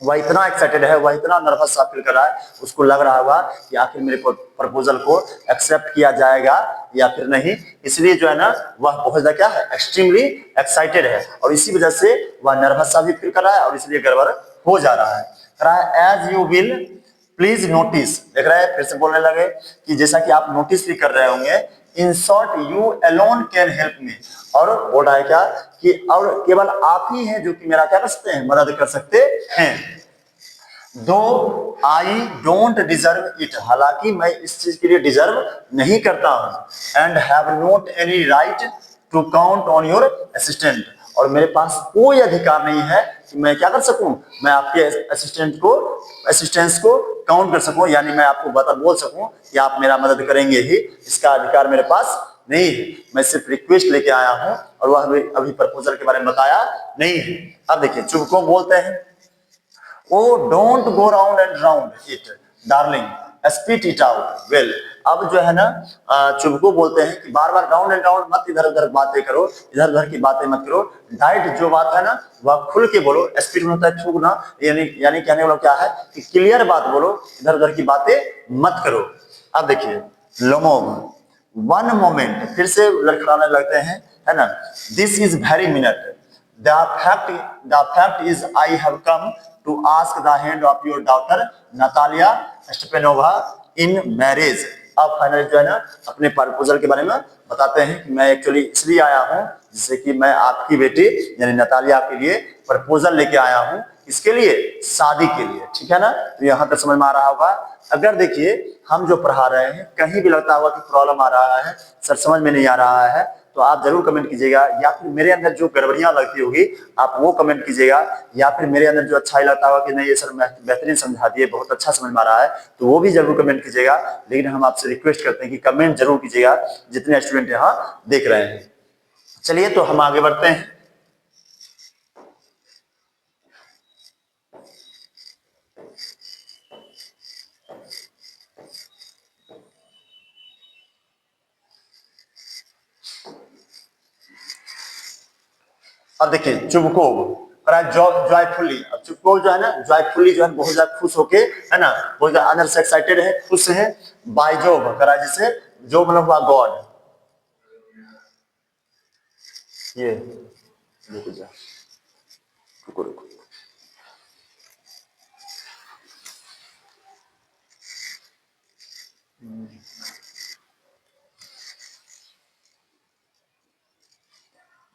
वह इतना एक्साइटेड है, वह इतना नर्वस सा फील कर रहा है, उसको लग रहा होगा कि आखिर मेरे प्रपोजल को एक्सेप्ट किया जाएगा या फिर नहीं। इसलिए जो है ना वह बहुत ज्यादा क्या है, एक्सट्रीमली एक्साइटेड है, और इसी वजह से वह नर्वस सा भी फील कर रहा है और इसलिए गड़बड़ हो जा रहा है। कह रहा है as you will please notice, देख रहे हैं फिर से बोलने लगे कि जैसा कि आप नोटिस भी कर रहे होंगे, in short you alone can help me, और बोल रहा है क्या कि और केवल आप ही हैं जो कि मेरा क्या कर सकते हैं, मदद कर सकते हैं। दो आई डोंट डिजर्व इट, हालांकि मैं इस चीज के लिए डिजर्व नहीं करता हूं, and have not any right to count on your assistant, और मेरे पास कोई अधिकार नहीं है कि मैं क्या कर सकूं, मैं आपके असिस्टेंस को काउंट कर सकूं, यानी मैं आपको बोल सकूं कि आप मेरा मदद करेंगे ही, इसका अधिकार मेरे पास नहीं है। मैं सिर्फ रिक्वेस्ट लेके आया हूं और वह अभी प्रपोजल के बारे में बताया नहीं है। अब देखिए चुप को बोलते हैं, oh don't go round and round it darling spit it out well. अब जो है ना चुबको बोलते हैं कि बार बार राउंड एंड राउंड मत इधर उधर बातें करो, इधर उधर की बातें मत करो, डायरेक्ट जो बात है ना वह खुल के बोलो। स्पीट में होता है थूकना, यानी कहने वाला क्या है कि क्लियर बात बोलो, इधर उधर की बातें मत करो। अब देखिए लोमोग वन मोमेंट, फिर से लड़खड़ाने लगते हैं, है ना। This is very minute, the fact is I have come to ask the hand of your daughter Natalia Stepanova in marriage। अब फाइनली जो है ना अपने प्रपोजल के बारे में बताते हैं कि मैं एक्चुअली इसलिए आया हूं जिससे कि मैं आपकी बेटी यानी नतालिया के लिए प्रपोजल लेके आया हूं, इसके लिए शादी के लिए, ठीक है ना। तो यहां तक समझ में आ रहा होगा। अगर देखिए हम जो पढ़ा रहे हैं कहीं भी लगता होगा कि प्रॉब्लम आ रहा है, सर समझ में नहीं आ रहा है, तो आप जरूर कमेंट कीजिएगा, या फिर मेरे अंदर जो गड़बड़ियां लगती होगी आप वो कमेंट कीजिएगा, या फिर मेरे अंदर जो अच्छा ही लगता होगा कि नहीं ये सर बेहतरीन समझा दिए, बहुत अच्छा समझ में आ रहा है, तो वो भी जरूर कमेंट कीजिएगा। लेकिन हम आपसे रिक्वेस्ट करते हैं कि कमेंट जरूर कीजिएगा जितने स्टूडेंट यहाँ देख रहे हैं। चलिए तो हम आगे बढ़ते हैं। अब देखिए चुबको जॉयफुली, अब चुबको जो है ना जॉयफुली जो है बहुत ज्यादा खुश होके, है ना, बहुत ज्यादा अंदर से एक्साइटेड है, खुश है। बाय जोब करा, जिसे जो मतलब हुआ गॉड, ये रुको जा, रुको रुको,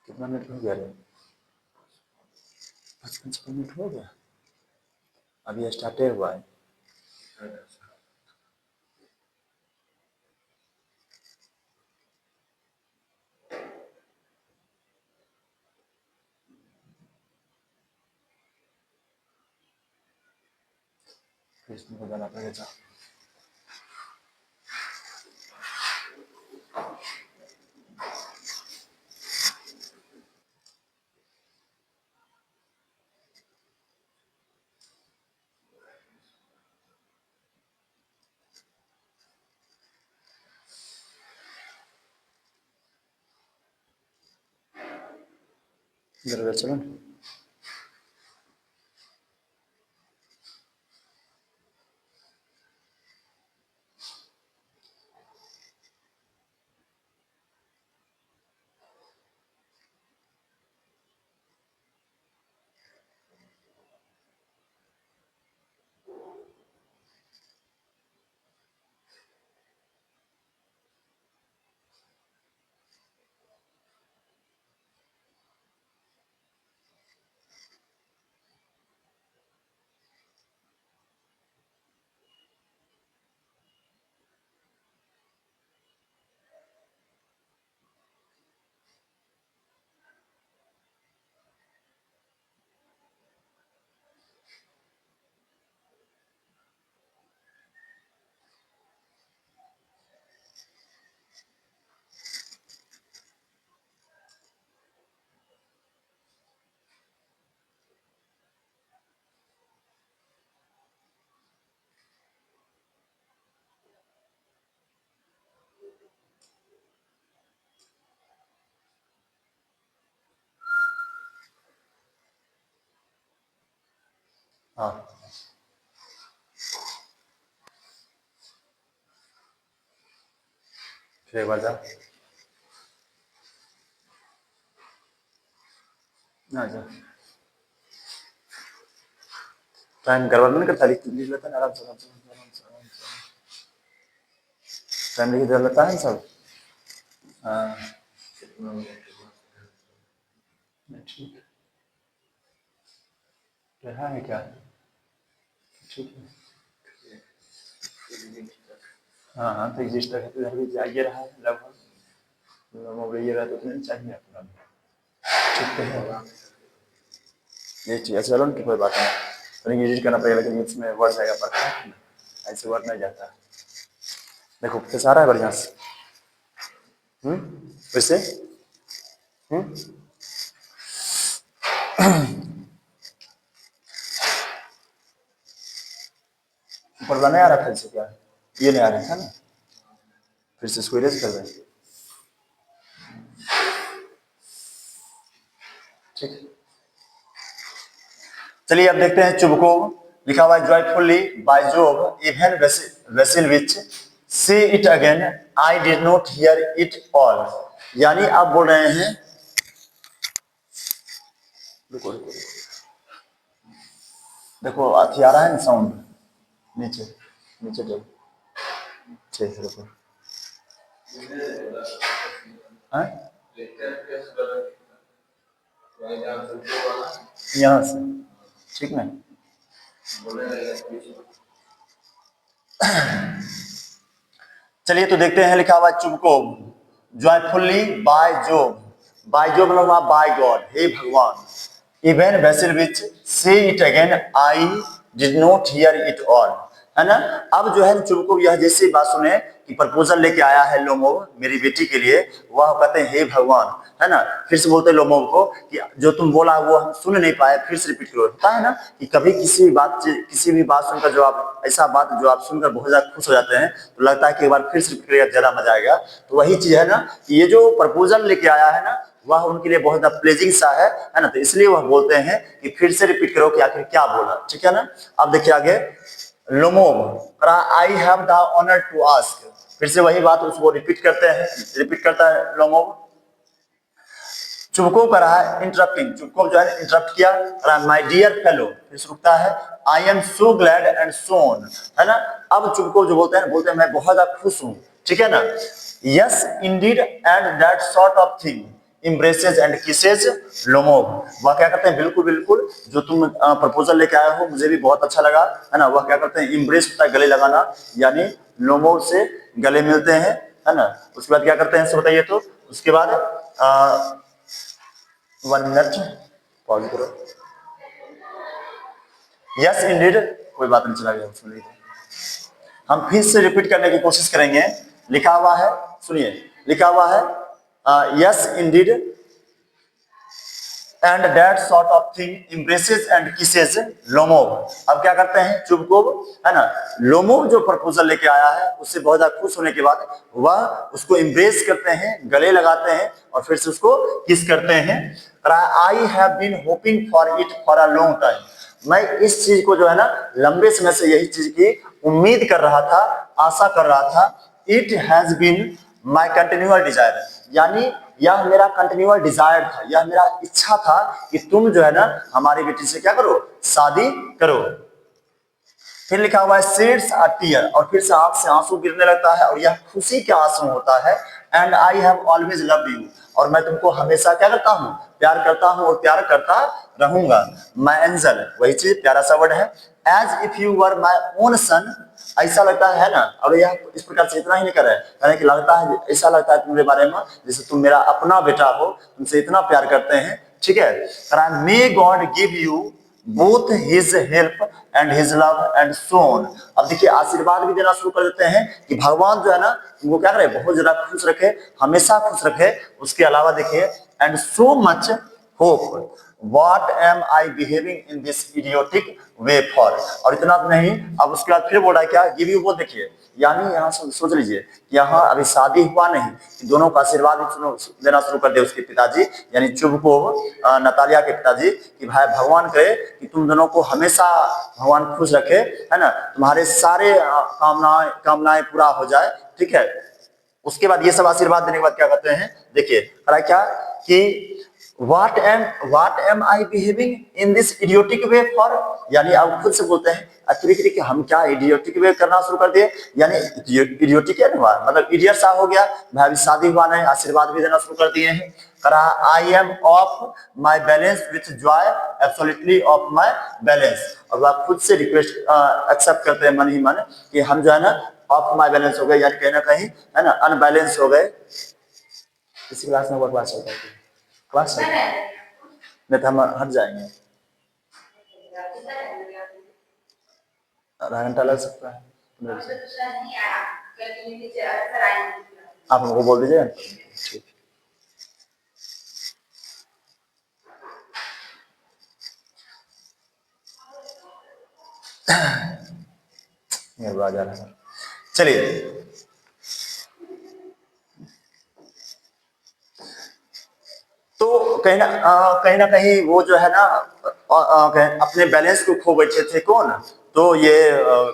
कितना मिनट हो गया रे, 55 मिनट हो गया, अभी स्टार्ट हुआ है। इसमें को जाना पड़ेगा। इधर चलो ना। हाँ फिर एक बार जा ना जा टाइम गड़बड़ नहीं करता, लिख लेता है आराम से आराम से आराम से आराम से टाइम लिख लेता है सब। हाँ ठीक है, हाँ है क्या, ठीक है। हाँ हाँ तो रजिस्टर है तो इधर भी जाइए रहा है लगभग ये रहा तो उतना ही चाहिए अपना, ठीक है। ये चीज़ चलो ना कोई बात नहीं, तो एडिट करना पड़ेगा लेकिन इसमें वर्ड जाएगा पड़ता है, ऐसे वर्ड नहीं जाता है। देखो फिर सारा है बढ़िया से, फिर से ऊपर नहीं आ रहा था इसे क्या, ये नहीं आ रहा था ना, फिर से इसको इरेज कर दें, ठीक है। चलिए अब देखते हैं चुबको लिखा हुआ है जॉयफुली बाय जोब इवन वेसिल विच से it again I did not here it all, यानी आप बोल रहे हैं, रुको रुको देखो अथी आ रहा है ना साउंड, नीचे नीचे देखो, ठीक है रुको, यहाँ से ठीक ना, चलिए तो देखते हैं लिखा हुआ चुबको जॉयफुली बाय जोब, बाय जोब मतलब बाय गॉड, हे भगवान, इवन वेसल विच से it again I did not here it all, है ना। अब जो है चुबको यह जैसी बात सुने कि प्रपोजल लेके आया है लोमोव मेरी बेटी के लिए, वह कहते हैं हे भगवान, है ना। फिर से बोलते हैं लोमोव को कि जो तुम बोला वो हम सुन नहीं पाए, फिर से रिपीट करो। होता है ना कि कभी किसी भी बात सुनकर जो आप ऐसा बात जो आप सुनकर बहुत ज्यादा खुश हो जाते हैं तो लगता है कि एक बार फिर से रिपीट करेगा ज्यादा मजा आएगा, तो वही चीज है ना कि ये जो प्रपोजल लेके आया है ना वह उनके लिए बहुत ज्यादा प्लेजिंग सा है ना, तो इसलिए वह बोलते हैं कि फिर से रिपीट करो कि आखिर क्या बोला, ठीक है ना। अब देखिए आगे Lomov I have the honour to ask, फिर से वही बात उसको रिपीट करते हैं, रिपीट करता है लोमोव। चुबको कर रहा है इंटरप्टिंग, चुबको जो है इंटरप्ट किया, माय डियर फेलो, फिर रुकता है I am so glad and so on, है ना। अब चुबको जो बोलते हैं मैं बहुत ज्यादा खुश हूं, ठीक है ना। Yes indeed and that sort of thing embraces and kisses Lomov, वह क्या करते हैं बिल्कुल बिल्कुल जो तुम प्रपोजल लेके आए हो मुझे भी बहुत अच्छा लगा, है ना। वह क्या करते हैं इम्ब्रेस होता है गले लगाना, यानी लोमोव से गले मिलते हैं, है ना। उसके बाद क्या करते हैं बताइए, तो उसके बाद 1 मिनट पॉज करो, यस इंडीड कोई बात नहीं, चला गया सुन लीजिए, हम फिर से रिपीट करने की कोशिश करेंगे। लिखा हुआ है सुनिए, लिखा हुआ है yes indeed and that sort of thing impresses and kisses Lomov. अब क्या करते हैं चुबको, है ना, लोमोव जो प्रपोजल लेके आया है उससे बहुत ज्यादा खुश होने के बाद वह उसको इम्प्रेस करते हैं, गले लगाते हैं और फिर से उसको किस करते हैं। I have been hoping for it for a long time, मैं इस चीज को जो है ना लंबे समय से यही चीज की उम्मीद कर रहा था, आशा कर रहा था। It has been my continual desire, यानी यह मेरा कंटिन्यूअल डिजायर था, यह मेरा इच्छा था कि तुम जो है ना हमारी बेटी से क्या करो, शादी करो। फिर लिखा हुआ है शेड्स अ टीयर, और फिर से आंख से आंसू गिरने लगता है और यह खुशी के आंसू होता है। And I have always loved you, और मैं तुमको हमेशा क्या करता हूँ, प्यार करता हूँ और प्यार करता रहूंगा। माय एंजल, वही चीज प्यारा सा वर्ड है, as if you were my own son, ऐसा लगता है ना। और यह इस प्रकार से इतना ही नहीं कर रहा है, यानी कि लगता है, ऐसा लगता है तुम्हारे बारे में जैसे तुम मेरा अपना बेटा हो, तुमसे इतना प्यार करते हैं, ठीक है। May God give you both his help and his love and so on. अब देखिए आशीर्वाद भी देना शुरू कर देते हैं कि भगवान जो है ना वो क्या करे, बहुत ज्यादा खुश रखे, हमेशा खुश रखे। उसके अलावा देखिए and so much hope what am I behaving in this idiotic way for, और इतना नहीं, अब उसके बाद फिर बोल रहा है क्या, गिव यू बोथ, देखिए यानी यहाँ सोच लीजिए, यहाँ अभी शादी हुआ नहीं कि दोनों का आशीर्वाद देना शुरू कर दे उसके पिताजी, यानी चुबकोव नतालिया के पिताजी, कि भाई भगवान करे कि तुम दोनों को हमेशा भगवान खुश रखे, है ना, तुम्हारे सारे कामनाएं पूरा हो जाए, ठीक है। उसके बाद ये सब आशीर्वाद देने के बाद क्या कहते हैं, देखिए करा क्या कि What am I behaving in this idiotic way for? यानी आप खुद से बोलते हैं एक्चुअली कि हम क्या इडियोटिक वे करना शुरू कर दिए, यानी इडियोटिक है ना, मतलब इडियट सा हो गया भाई, अभी शादी हुआ नहीं, आशीर्वाद भी देना शुरू कर दिए हैं। करा I am of my balance with Joy, absolutely of my balance, और आप खुद से रिक्वेस्ट एक्सेप्ट करते हैं मन ही मन कि हम जो है ना ऑफ माई बैलेंस हो गए, यानी कहीं ना कहीं है ना अनबैलेंस हो गए। इसी क्लास में क्लास होता है, क्लास नहीं तो हम हट जाएंगे, आधा घंटा लग सकता है। आप हमको बोल दीजिए, ठीक। चलिए तो कहीं ना कहीं वो जो है ना अपने बैलेंस को खो बैठे थे, कौन, तो ये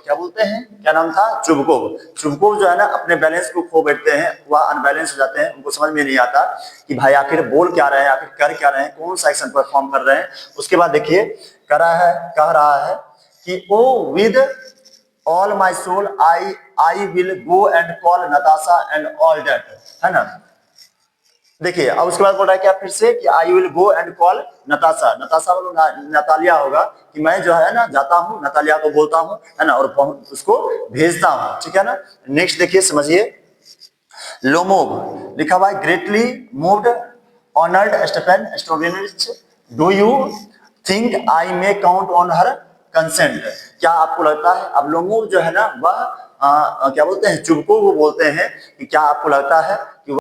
क्या बोलते हैं, क्या नाम था, चुबकोव। चुबकोव जो है ना अपने बैलेंस को खो बैठते हैं, वह अनबैलेंस हो जाते हैं, उनको समझ में नहीं आता कि भाई आखिर बोल क्या रहे हैं, आखिर कर क्या रहे हैं, कौन सा एक्शन परफॉर्म कर रहे हैं। उसके बाद देखिए कह रहा है कि O with all my soul I will go and call Natasha and all that, है ना। देखिए अब उसके बाद बोल रहा है क्या फिर से कि आई will go and call Natasha, Natasha मतलब नतालिया होगा, कि मैं जो है ना जाता हूँ नतालिया को बोलता हूँ, है ना, और उसको भेजता हूँ, ठीक है ना। नेक्स्ट देखिए समझिए, लोमोव लिखा हुआ है greatly moved honoured Stepan Stepanovich, do you think I may count on her consent, क्या आपको लगता है, अब लोमोव जो है ना वह क्या बोलते हैं, चुबकोव को बोलते हैं कि क्या आपको लगता है कि